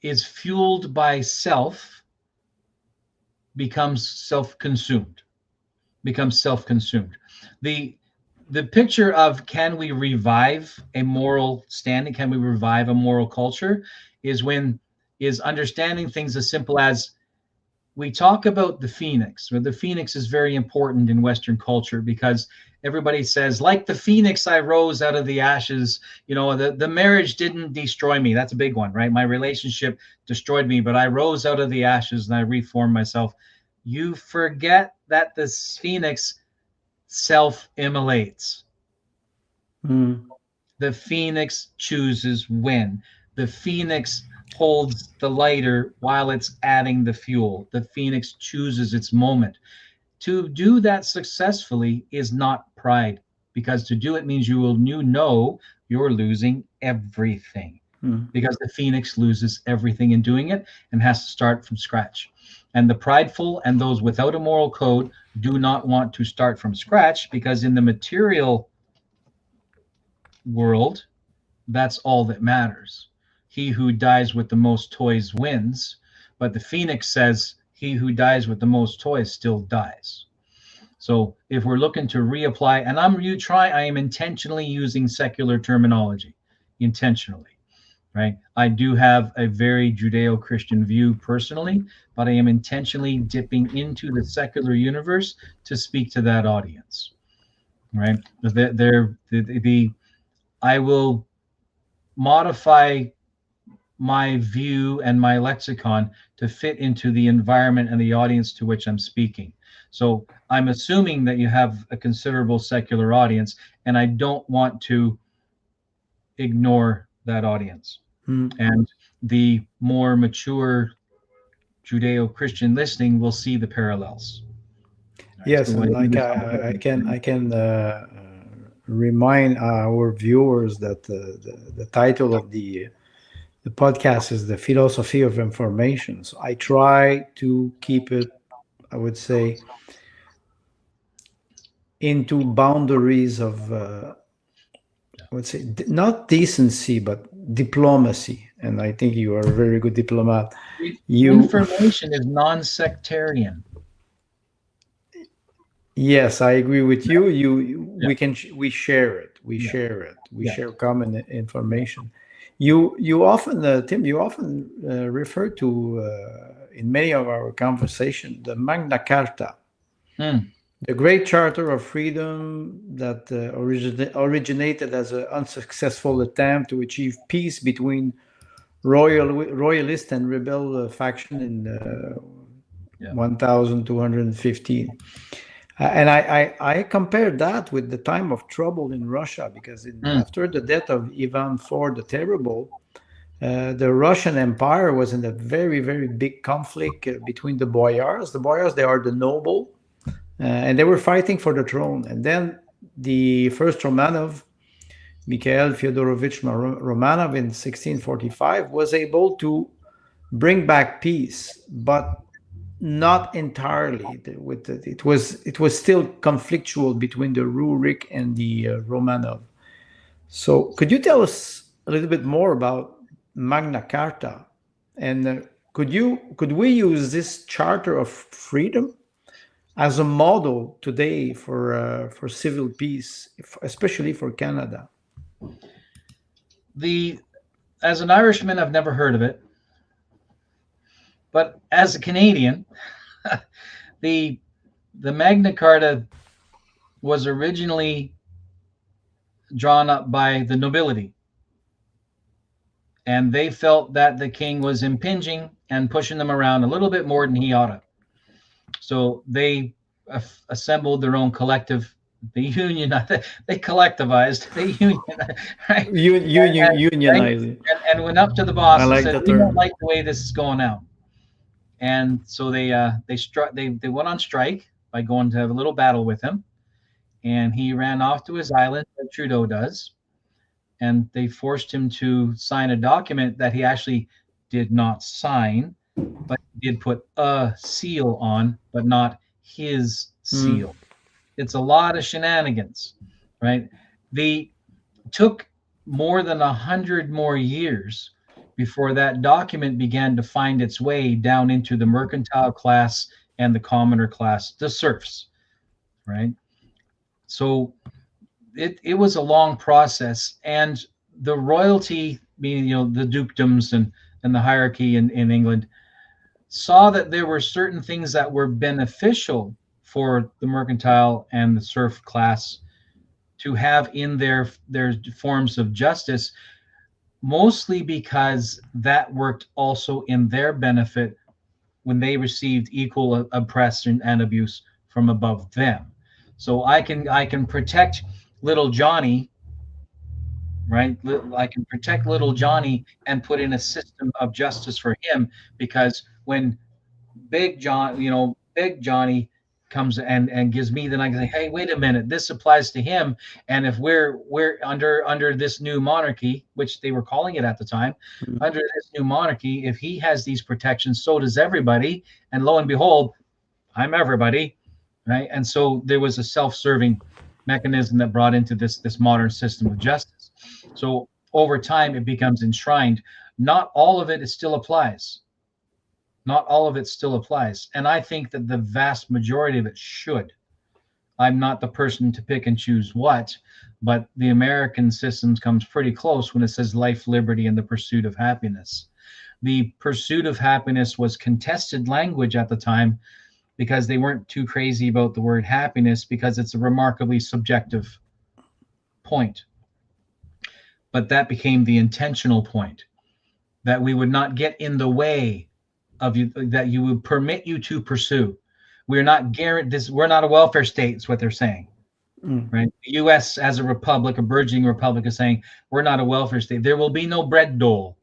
is fueled by self becomes self-consumed. The picture of can we revive a moral standing, can we revive a moral culture, is understanding things as simple as we talk about the phoenix. Well, the phoenix is very important in Western culture because everybody says, like the phoenix, I rose out of the ashes. The marriage didn't destroy me. That's a big one, right? My relationship destroyed me, but I rose out of the ashes and I reformed myself. You forget that the phoenix self-immolates. Hmm. The phoenix chooses when. The phoenix holds the lighter while it's adding the fuel. The phoenix chooses its moment. To do that successfully is not pride, because to do it means you know you're losing everything, Hmm. because the phoenix loses everything in doing it and has to start from scratch. And the prideful and those without a moral code do not want to start from scratch, because in the material world, that's all that matters. He who dies with the most toys wins, but the phoenix says he who dies with the most toys still dies. So if we're looking to reapply, and I am intentionally using secular terminology, intentionally, right? I do have a very Judeo-Christian view personally, but I am intentionally dipping into the secular universe to speak to that audience, right? I will modify my view and my lexicon to fit into the environment and the audience to which I'm speaking. So I'm assuming that you have a considerable secular audience, and I don't want to ignore that audience. Hmm. And the more mature Judeo-Christian listening will see the parallels. Right, Yes, so and like I can remind our viewers that the title of the podcast is the philosophy of information. So I try to keep it, I would say, into boundaries of, I would say, not decency, but diplomacy. And I think you are a very good diplomat. You, information is non-sectarian. yes, I agree with you. Yeah, We share it. We yeah, share it. We yeah. share common information. You often, Tim, you often refer to in many of our conversation the Magna Carta. Mm. The Great Charter of Freedom that originated as an unsuccessful attempt to achieve peace between royalist and rebel faction in Yeah. 1215. And I compared that with the time of trouble in Russia because Mm. after the death of Ivan IV the Terrible, the Russian Empire was in a very, very big conflict between the boyars. The boyars, they are the noble, and they were fighting for the throne. And then the first Romanov, Mikhail Fyodorovich Romanov in 1645, was able to bring back peace, but not entirely. It was still conflictual between the Rurik and the Romanov. So, could you tell us a little bit more about Magna Carta, and could we use this Charter of Freedom as a model today for civil peace, especially for Canada? As an Irishman, I've never heard of it, but as a Canadian, the the Magna Carta was originally drawn up by the nobility, and they felt that the king was impinging and pushing them around a little bit more than he ought to. So they assembled their own collective. They union. They collectivized. They union, right? Right? Unionize. And went up to the I boss and like said, the "We don't term. like the way this is going out." And so they went on strike by going to have a little battle with him, and he ran off to his island, like Trudeau does, and they forced him to sign a document that he actually did not sign, but he did put a seal on, but not his Mm. seal. It's a lot of shenanigans, right? They took more than 100 more years before that document began to find its way down into the mercantile class and the commoner class, the serfs, right? So it was a long process, and the royalty, meaning the dukedoms and the hierarchy in England, saw that there were certain things that were beneficial for the mercantile and the serf class to have in their forms of justice, mostly because that worked also in their benefit when they received equal oppression and abuse from above them. So I can protect little Johnny, right? I can protect little Johnny and put in a system of justice for him, because when Big Johnny comes and gives me, then I can say, hey, wait a minute, this applies to him. And if we're under this new monarchy, which they were calling it at the time, Mm. under this new monarchy, if he has these protections, so does everybody. And lo and behold, I'm everybody, right? And so there was a self-serving mechanism that brought into this modern system of justice. So over time, it becomes enshrined. Not all of it still applies. Not all of it still applies. And I think that the vast majority of it should. I'm not the person to pick and choose what, but the American system comes pretty close when it says life, liberty, and the pursuit of happiness. The pursuit of happiness was contested language at the time because they weren't too crazy about the word happiness, because it's a remarkably subjective point. But that became the intentional point, that we would not get in the way of you, that you would permit you to pursue. We're not guaranteed. We're not a welfare state, is what they're saying, Mm. right? The U.S. as a republic, a burgeoning republic, is saying we're not a welfare state. There will be no bread dole,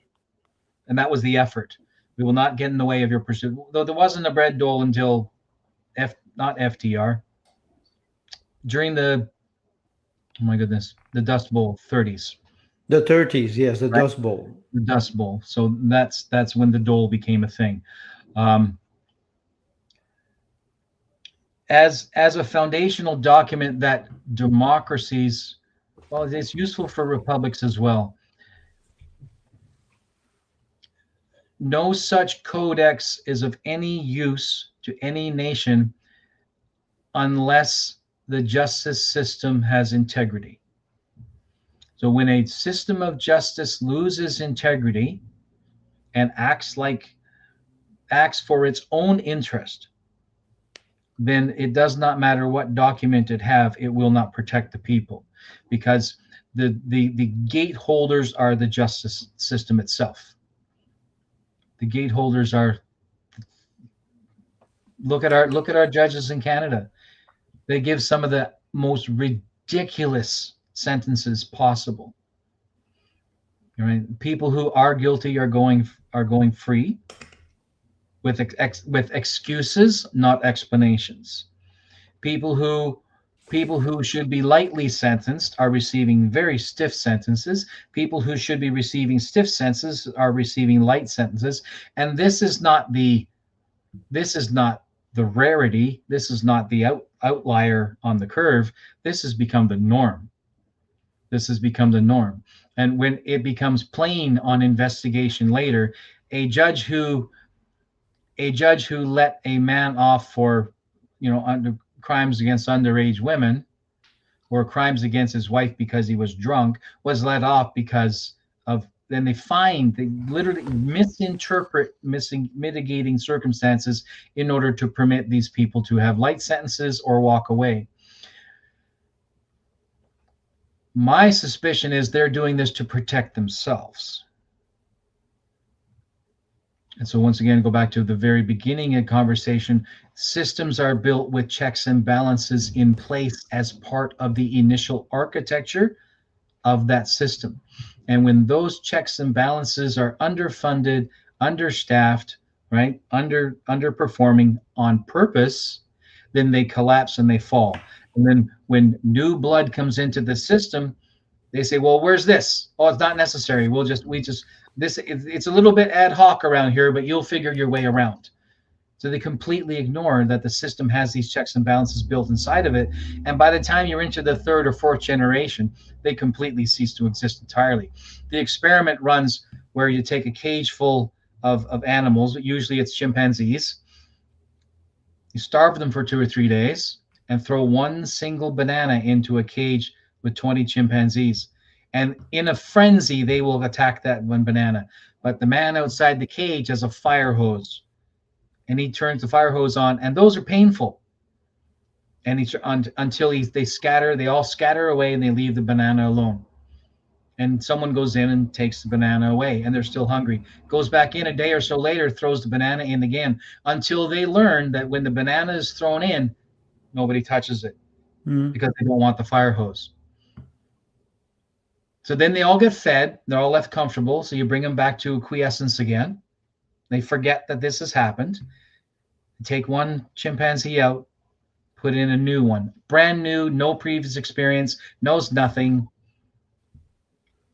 and that was the effort. We will not get in the way of your pursuit. Though there wasn't a bread dole until not FDR, during the, oh my goodness, the Dust Bowl 30s, The 30s, yes, the right? Dust Bowl. The Dust Bowl. So that's when the dole became a thing. Um, as a foundational document that democracies, well, it's useful for republics as well. No such codex is of any use to any nation unless the justice system has integrity. So when a system of justice loses integrity and acts for its own interest, then it does not matter what document it have, it will not protect the people, because the gateholders are the justice system itself. The gateholders are, look at our judges in Canada. They give some of the most ridiculous sentences possible. Right? People who are guilty are going free with excuses, not explanations. People who should be lightly sentenced are receiving very stiff sentences. People who should be receiving stiff sentences are receiving light sentences. And this is not the rarity. This is not the outlier on the curve. This has become the norm. This has become the norm. And when it becomes plain on investigation later, a judge who let a man off for, under crimes against underage women, or crimes against his wife because he was drunk, was let off because of, then they literally misinterpret mitigating circumstances in order to permit these people to have light sentences or walk away. My suspicion is they're doing this to protect themselves. And so once again, go back to the very beginning of conversation, systems are built with checks and balances in place as part of the initial architecture of that system. And when those checks and balances are underfunded, understaffed, right, underperforming on purpose, then they collapse and they fall. And then when new blood comes into the system, they say, well, where's this? Oh, it's not necessary. It's a little bit ad hoc around here, but you'll figure your way around. So they completely ignore that the system has these checks and balances built inside of it. And by the time you're into the third or fourth generation, they completely cease to exist entirely. The experiment runs where you take a cage full of animals, usually it's chimpanzees, you starve them for 2 or 3 days and throw one single banana into a cage with 20 chimpanzees. And in a frenzy, they will attack that one banana. But the man outside the cage has a fire hose, and he turns the fire hose on, and those are painful. And until they all scatter away, and they leave the banana alone. And someone goes in and takes the banana away, and they're still hungry. Goes back in a day or so later, throws the banana in again, until they learn that when the banana is thrown in, nobody touches it because they don't want the fire hose. So then they all get fed. They're all left comfortable. So you bring them back to quiescence again. They forget that this has happened. Take one chimpanzee out, put in a new one. Brand new, no previous experience, knows nothing.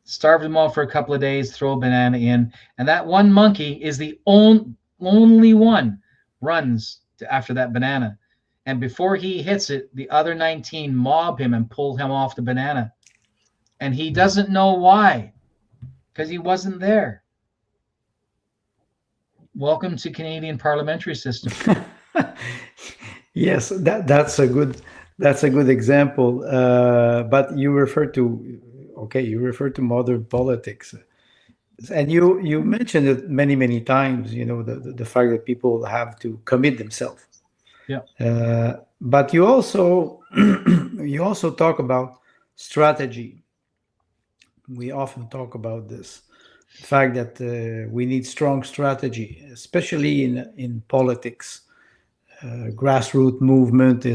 Starve them all for a couple of days, throw a banana in. And that one monkey is the only one runs after that banana. And before he hits it, the other 19 mob him and pull him off the banana. And he doesn't know why, because he wasn't there. Welcome to Canadian parliamentary system. Yes, that's a good example. But you refer to modern politics, and you mentioned it many times. The fact that people have to commit themselves. Yeah. But you also talk about strategy. We often talk about this, the fact that we need strong strategy, especially in politics. Grassroots movement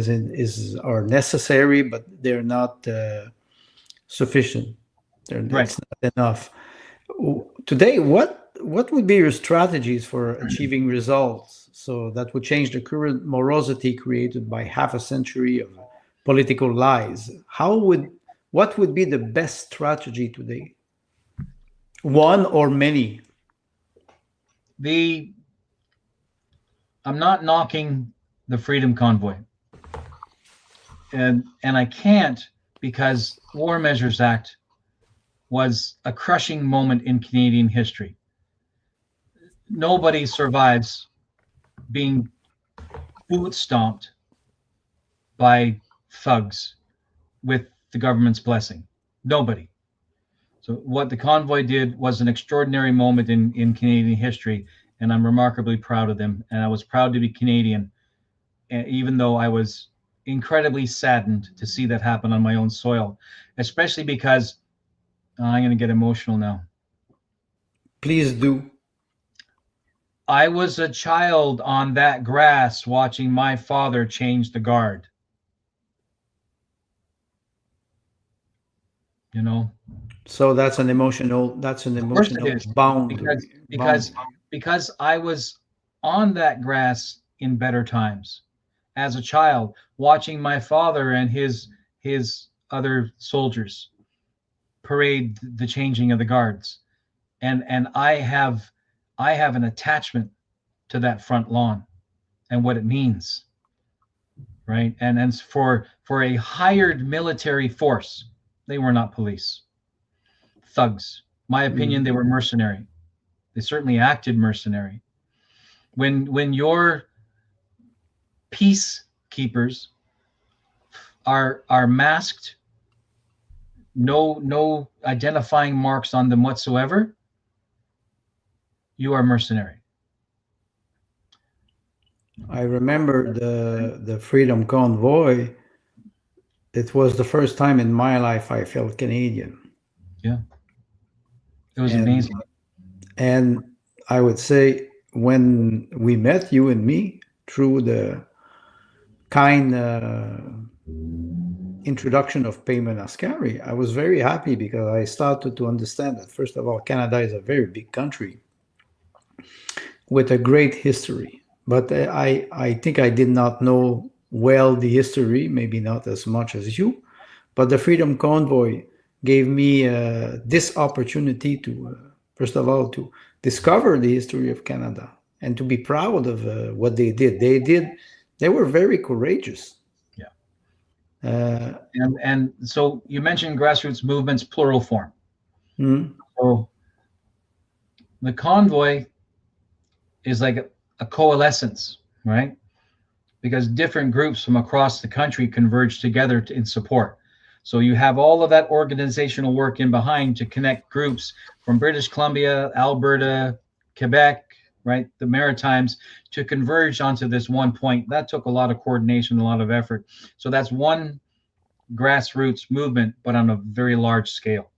are necessary, but they're not sufficient. That's not enough. Today, what would be your strategies for achieving results so that would change the current morosity created by half a century of political lies? What would be the best strategy today? One or many? I'm not knocking the Freedom Convoy, and I can't, because War Measures Act was a crushing moment in Canadian history. Nobody survives being boot stomped by thugs with the government's blessing. Nobody. So what the convoy did was an extraordinary moment in Canadian history, and I'm remarkably proud of them. And I was proud to be Canadian even though I was incredibly saddened to see that happen on my own soil, especially because I'm going to get emotional now. Please do. I was a child on that grass watching my father change the guard. You know, So that's an emotional of course it is, boundary. because I was on that grass in better times as a child, watching my father and his other soldiers parade the changing of the guards, and I have an attachment to that front lawn and what it means, right? And for a hired military force, they were not police, thugs. My opinion, they were mercenary. They certainly acted mercenary. When your peacekeepers are masked, no identifying marks on them whatsoever, you are mercenary. I remember the Freedom Convoy. It was the first time in my life I felt Canadian. Yeah, it was And- amazing. And I would say when we met, you and me, through the kind introduction of Payman Askari, I was very happy because I started to understand that, first of all, Canada is a very big country with a great history. But I think I did not know well the history, maybe not as much as you. But the Freedom Convoy gave me this opportunity to, first of all, to discover the history of Canada and to be proud of what they did. They were very courageous. Yeah. Uh, And so you mentioned grassroots movements, plural form. mm, So the convoy is like a coalescence, right? Because different groups from across the country converge together in support. So you have all of that organizational work in behind to connect groups from British Columbia, Alberta, Quebec, right, the Maritimes, to converge onto this one point. That took a lot of coordination, a lot of effort. So that's one grassroots movement, but on a very large scale.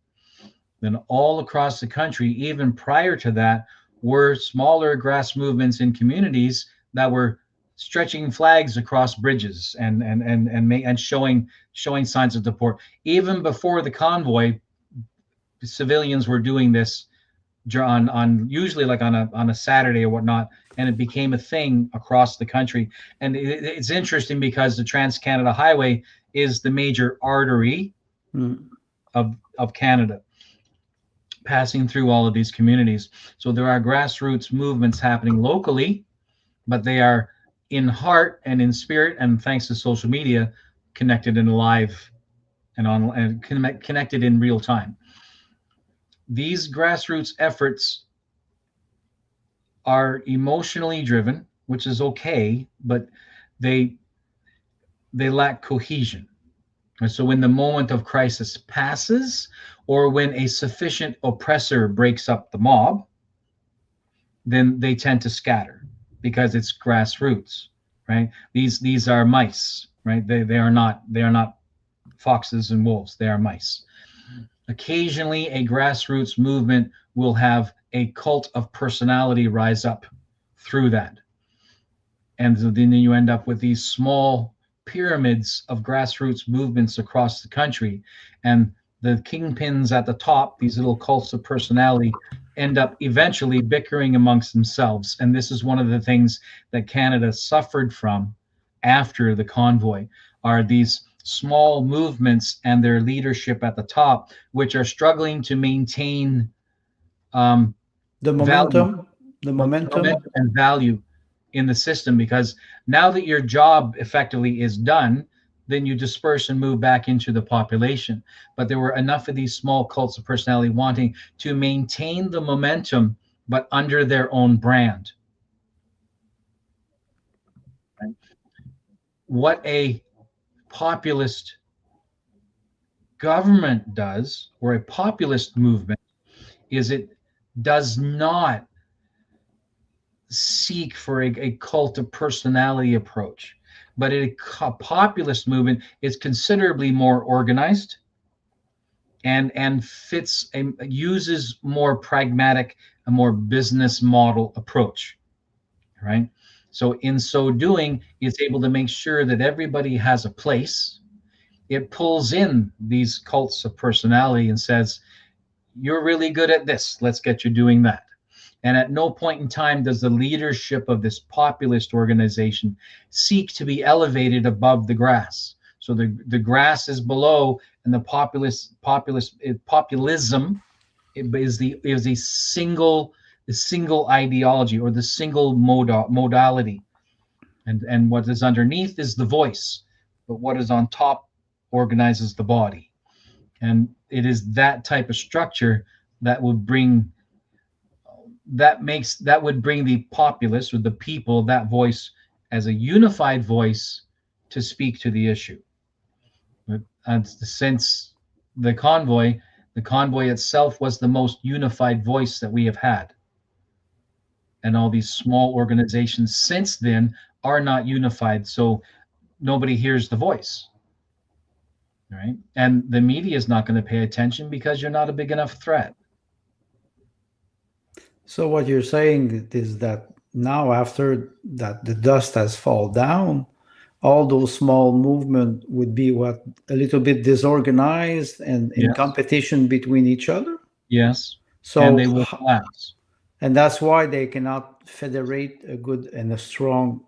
Then all across the country, even prior to that, were smaller grass movements in communities that were stretching flags across bridges and showing signs of support. Even before the convoy, civilians were doing this on usually like on a Saturday or whatnot, and it became a thing across the country. And it's interesting because the Trans-Canada Highway is the major artery of Canada, passing through all of these communities. So there are grassroots movements happening locally, but they are in heart and in spirit, and thanks to social media, connected and live and on and connected in real time. These grassroots efforts are emotionally driven, which is okay, but they lack cohesion. And so when the moment of crisis passes, or when a sufficient oppressor breaks up the mob, then they tend to scatter because it's grassroots, right? These are mice, right? They are not foxes and wolves. They are mice. Occasionally, a grassroots movement will have a cult of personality rise up through that, and then you end up with these small pyramids of grassroots movements across the country, and the kingpins at the top, these little cults of personality, end up eventually bickering amongst themselves. And this is one of the things that Canada suffered from after the convoy, are these small movements and their leadership at the top, which are struggling to maintain the momentum, and value in the system, because now that your job effectively is done, then you disperse and move back into the population. But there were enough of these small cults of personality wanting to maintain the momentum, but under their own brand. Right? What a populist government does, or a populist movement, is it does not seek for a cult of personality approach. but a populist movement is considerably more organized and uses more pragmatic, a more business model approach, right? So in so doing, it's able to make sure that everybody has a place. It pulls in these cults of personality and says, you're really good at this, let's get you doing that. And at no point in time does the leadership of this populist organization seek to be elevated above the grass. So the grass is below, and the populism is the single ideology, or the single modality, and what is underneath is the voice, but what is on top organizes the body. And it is that type of structure that would bring the populace, or the people, that voice as a unified voice to speak to the issue. And since the convoy itself was the most unified voice that we have had. And all these small organizations since then are not unified, so nobody hears the voice, right? And the media is not going to pay attention because you're not a big enough threat. So what you're saying is that now, after that the dust has fallen down, all those small movements would be what, a little bit disorganized and in Yes. competition between each other. Yes. So And they will collapse. and that's why they cannot federate a good and a strong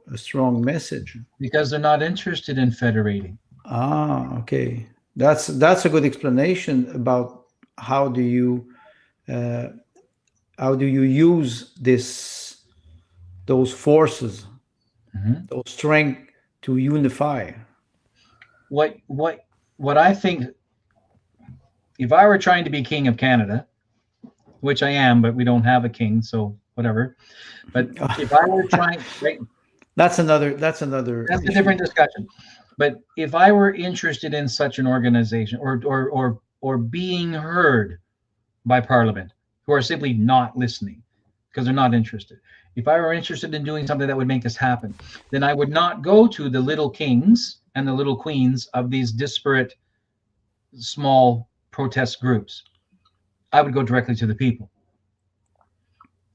message. Because they're not interested in federating. Okay, that's a good explanation about how do you use those forces, those strength to unify. What I think, if I were trying to be king of Canada, which I am, but we don't have a king, so whatever. But if I were trying, right, that's a different discussion. But if I were interested in such an organization, or being heard by Parliament, who are simply not listening because they're not interested. If I were interested in doing something that would make this happen, then I would not go to the little kings and the little queens of these disparate small protest groups. I would go directly to the people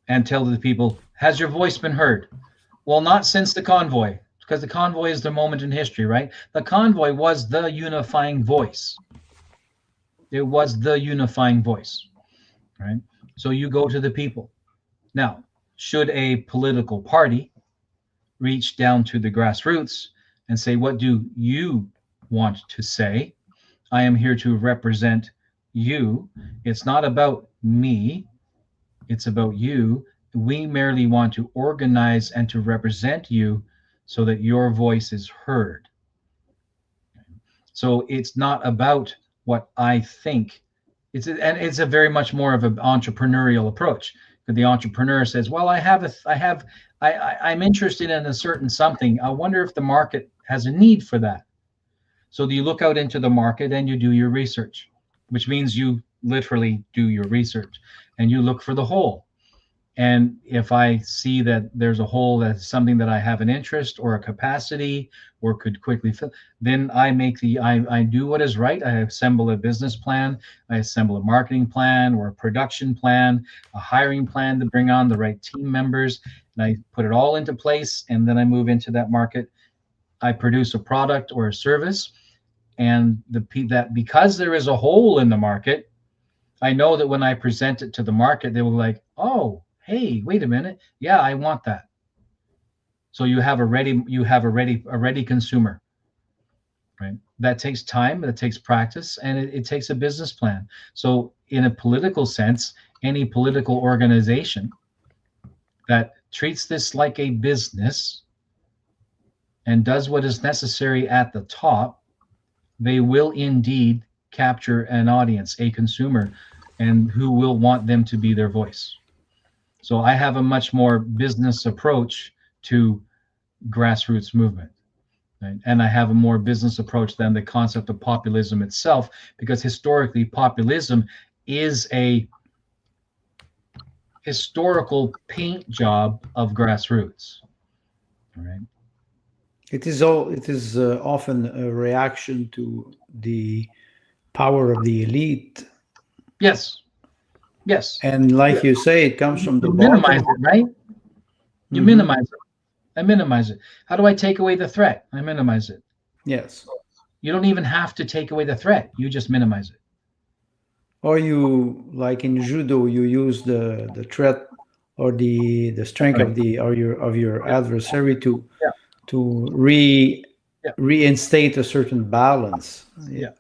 and tell the people, has your voice been heard? Well, not since the convoy, because the convoy is the moment in history, right? The convoy was the unifying voice. It was the unifying voice, right? So you go to the people. Now, should a political party reach down to the grassroots and say, what do you want to say? I am here to represent you. It's not about me. It's about you. We merely want to organize and to represent you so that your voice is heard. So it's not about what I think. It's a very much more of an entrepreneurial approach. The entrepreneur says, well, I'm interested in a certain something. I wonder if the market has a need for that. So you look out into the market and you do your research, which means you literally do your research and you look for the hole. And if I see that there's a hole, that's something that I have an interest or a capacity or could quickly fill, then I do what is right. I assemble a business plan, I assemble a marketing plan or a production plan, a hiring plan to bring on the right team members, and I put it all into place, and then I move into that market. I produce a product or a service, and that because there is a hole in the market, I know that when I present it to the market, they will be like, oh, hey, wait a minute. Yeah, I want that. So you have a ready consumer, right? That takes time, that takes practice, and it takes a business plan. So in a political sense, any political organization that treats this like a business and does what is necessary at the top, they will indeed capture an audience, a consumer, and who will want them to be their voice. So I have a much more business approach to grassroots movement, right? And I have a more business approach than the concept of populism itself, because historically populism is a historical paint job of grassroots, right? It is often a reaction to the power of the elite, Yes, yes. and like you say, it comes from the You minimize bottom. it, right? You Hmm. minimize it. I minimize it. How do I take away the threat? I minimize it. Yes. You don't even have to take away the threat. You just minimize it. Or you, like in judo, you use the threat or the strength Right. of the or your Yeah. adversary Yeah. to Yeah. reinstate a certain balance. Yeah. Yeah.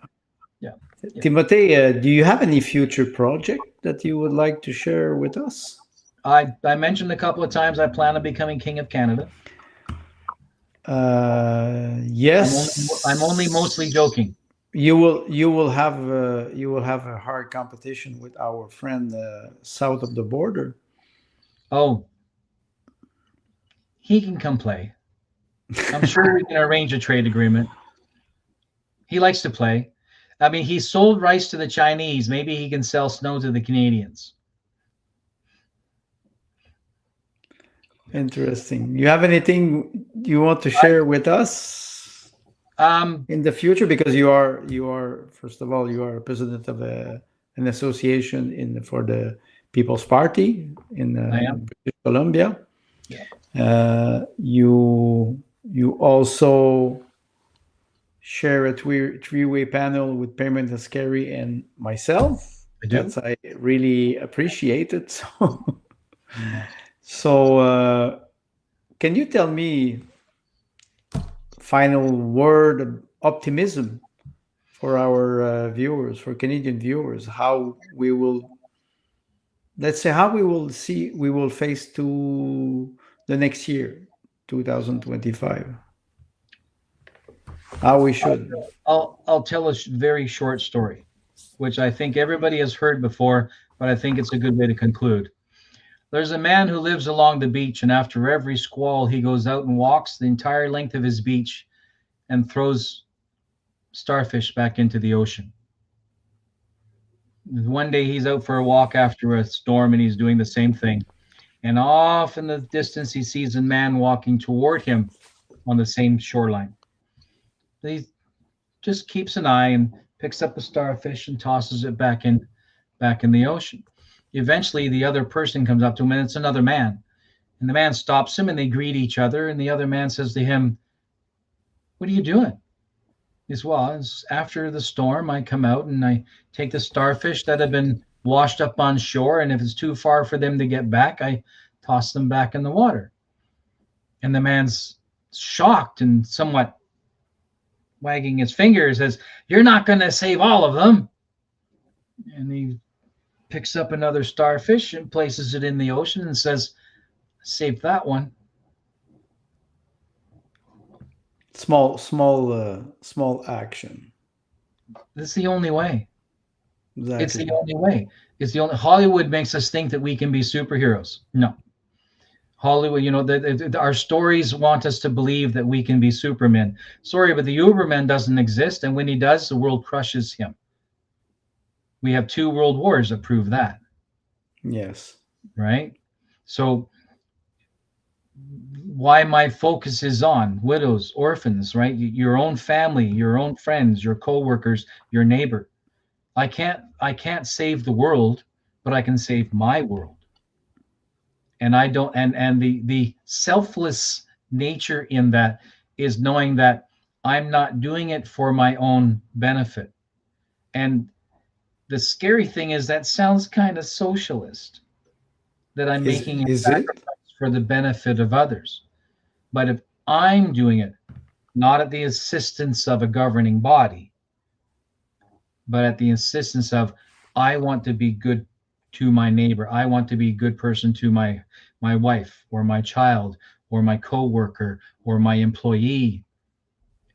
Yeah. Yeah. Timothy, do you have any future project that you would like to share with us? I mentioned a couple of times I plan on becoming king of Canada. I'm only mostly Yes. joking. You will have a hard competition with our friend south of the border. Oh, he can come play. I'm sure we can arrange a trade agreement. He likes to play. I mean, he sold rice to the Chinese. Maybe he can sell snow to the Canadians. Interesting. You have anything you want to share with us Um, in the future? Because you are first of all, you are president of an association for the People's Party I in am. British Columbia. Yeah, You also share a three-way panel with Payment Ascari and myself. I do. That's I really appreciate it. So can you tell me final word of optimism for our viewers, for Canadian viewers, how we will, let's say, how we will face to the next year, 2025, how we should. I'll tell a very short story, which I think everybody has heard before, but I think it's a good way to conclude. There's a man who lives along the beach, and after every squall, he goes out and walks the entire length of his beach and throws starfish back into the ocean. One day he's out for a walk after a storm and he's doing the same thing. And off in the distance, he sees a man walking toward him on the same shoreline. He just keeps an eye and picks up a starfish and tosses it back in the ocean. Eventually, the other person comes up to him, and it's another man. And the man stops him, and they greet each other. And the other man says to him, "What are you doing?" He says, "Well, it's after the storm, I come out and I take the starfish that have been washed up on shore, and if it's too far for them to get back, I toss them back in the water." And the man's shocked and somewhat wagging his finger, says, "You're not going to save all of them." And he picks up another starfish and places it in the ocean and says, "Save that one." Small action. That's the only way. It's the Exactly. only way. It's the only. Hollywood makes us think that we can be superheroes. No, Hollywood. Our stories want us to believe that we can be Superman. Sorry, but the Uberman doesn't exist, and when he does, the world crushes him. We have 2 world wars that prove that, Yes. right? So why my focus is on widows, orphans, right? Your own family, your own friends, your coworkers, your neighbor. I can't save the world, but I can save my world. And I don't and the selfless nature in that is knowing that I'm not doing it for my own benefit. And the scary thing is that sounds kind of socialist, that I'm Is making a is it? sacrifice for the benefit of others. But if I'm doing it, not at the assistance of a governing body, but at the insistence of, I want to be good to my neighbor. I want to be a good person to my wife or my child or my coworker or my employee.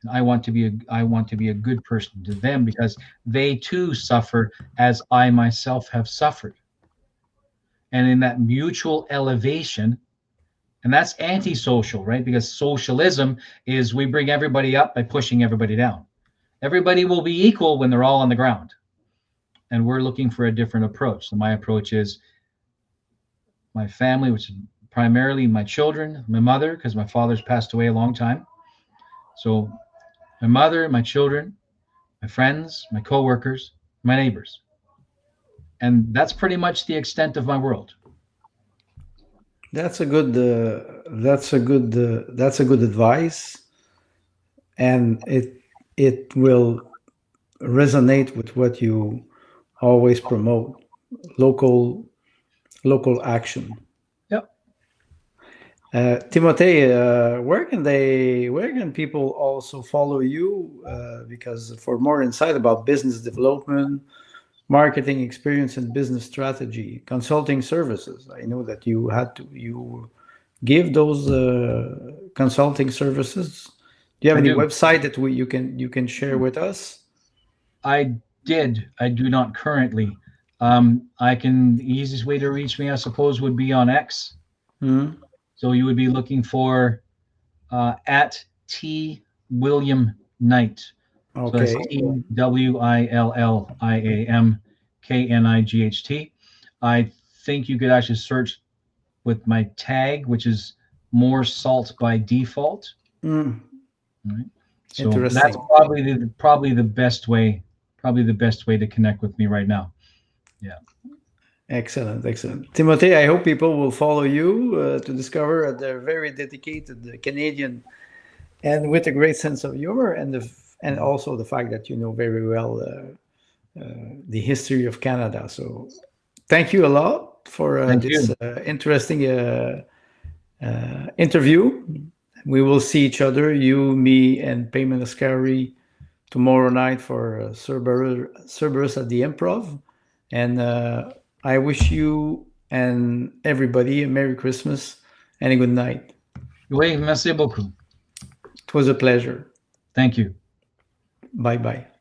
And I want to be a good person to them because they too suffer as I myself have suffered. And in that mutual elevation, and that's antisocial, right? Because socialism is we bring everybody up by pushing everybody down. Everybody will be equal when they're all on the ground. And we're looking for a different approach. So my approach is my family, which is primarily my children, my mother, because my father's passed away a long time, So my mother, my children, my friends, my coworkers, my neighbors. And that's pretty much the extent of my world. That's a good. That's a good advice, and it will resonate with what you always promote: local local action. Yep. Timothée, where can people also follow you? Because for more insight about business development, marketing experience, and business strategy, consulting services. I know that you give those consulting services. Do you have I any do. website that you can share with us? I did. I do not currently. The easiest way to reach me, I suppose, would be on X. Hmm? So you would be looking for at T William Knight. So that's Okay. TWILLIAMKNIGHT. I think you could actually search with my tag, which is more salt by default. Mm, Right. So that's interesting. probably the best way to connect with me right now. Yeah. Excellent, excellent. Timothée, I hope people will follow you to discover the very dedicated Canadian and with a great sense of humor and also the fact that you know very well the history of Canada. So thank you a lot for Thank this you. interesting interview. We will see each other, you, me, and Payman Ascari tomorrow night for Cerberus at the Improv. And I wish you and everybody a Merry Christmas and a good night. Oui, merci beaucoup. It was a pleasure. Thank you. Bye bye.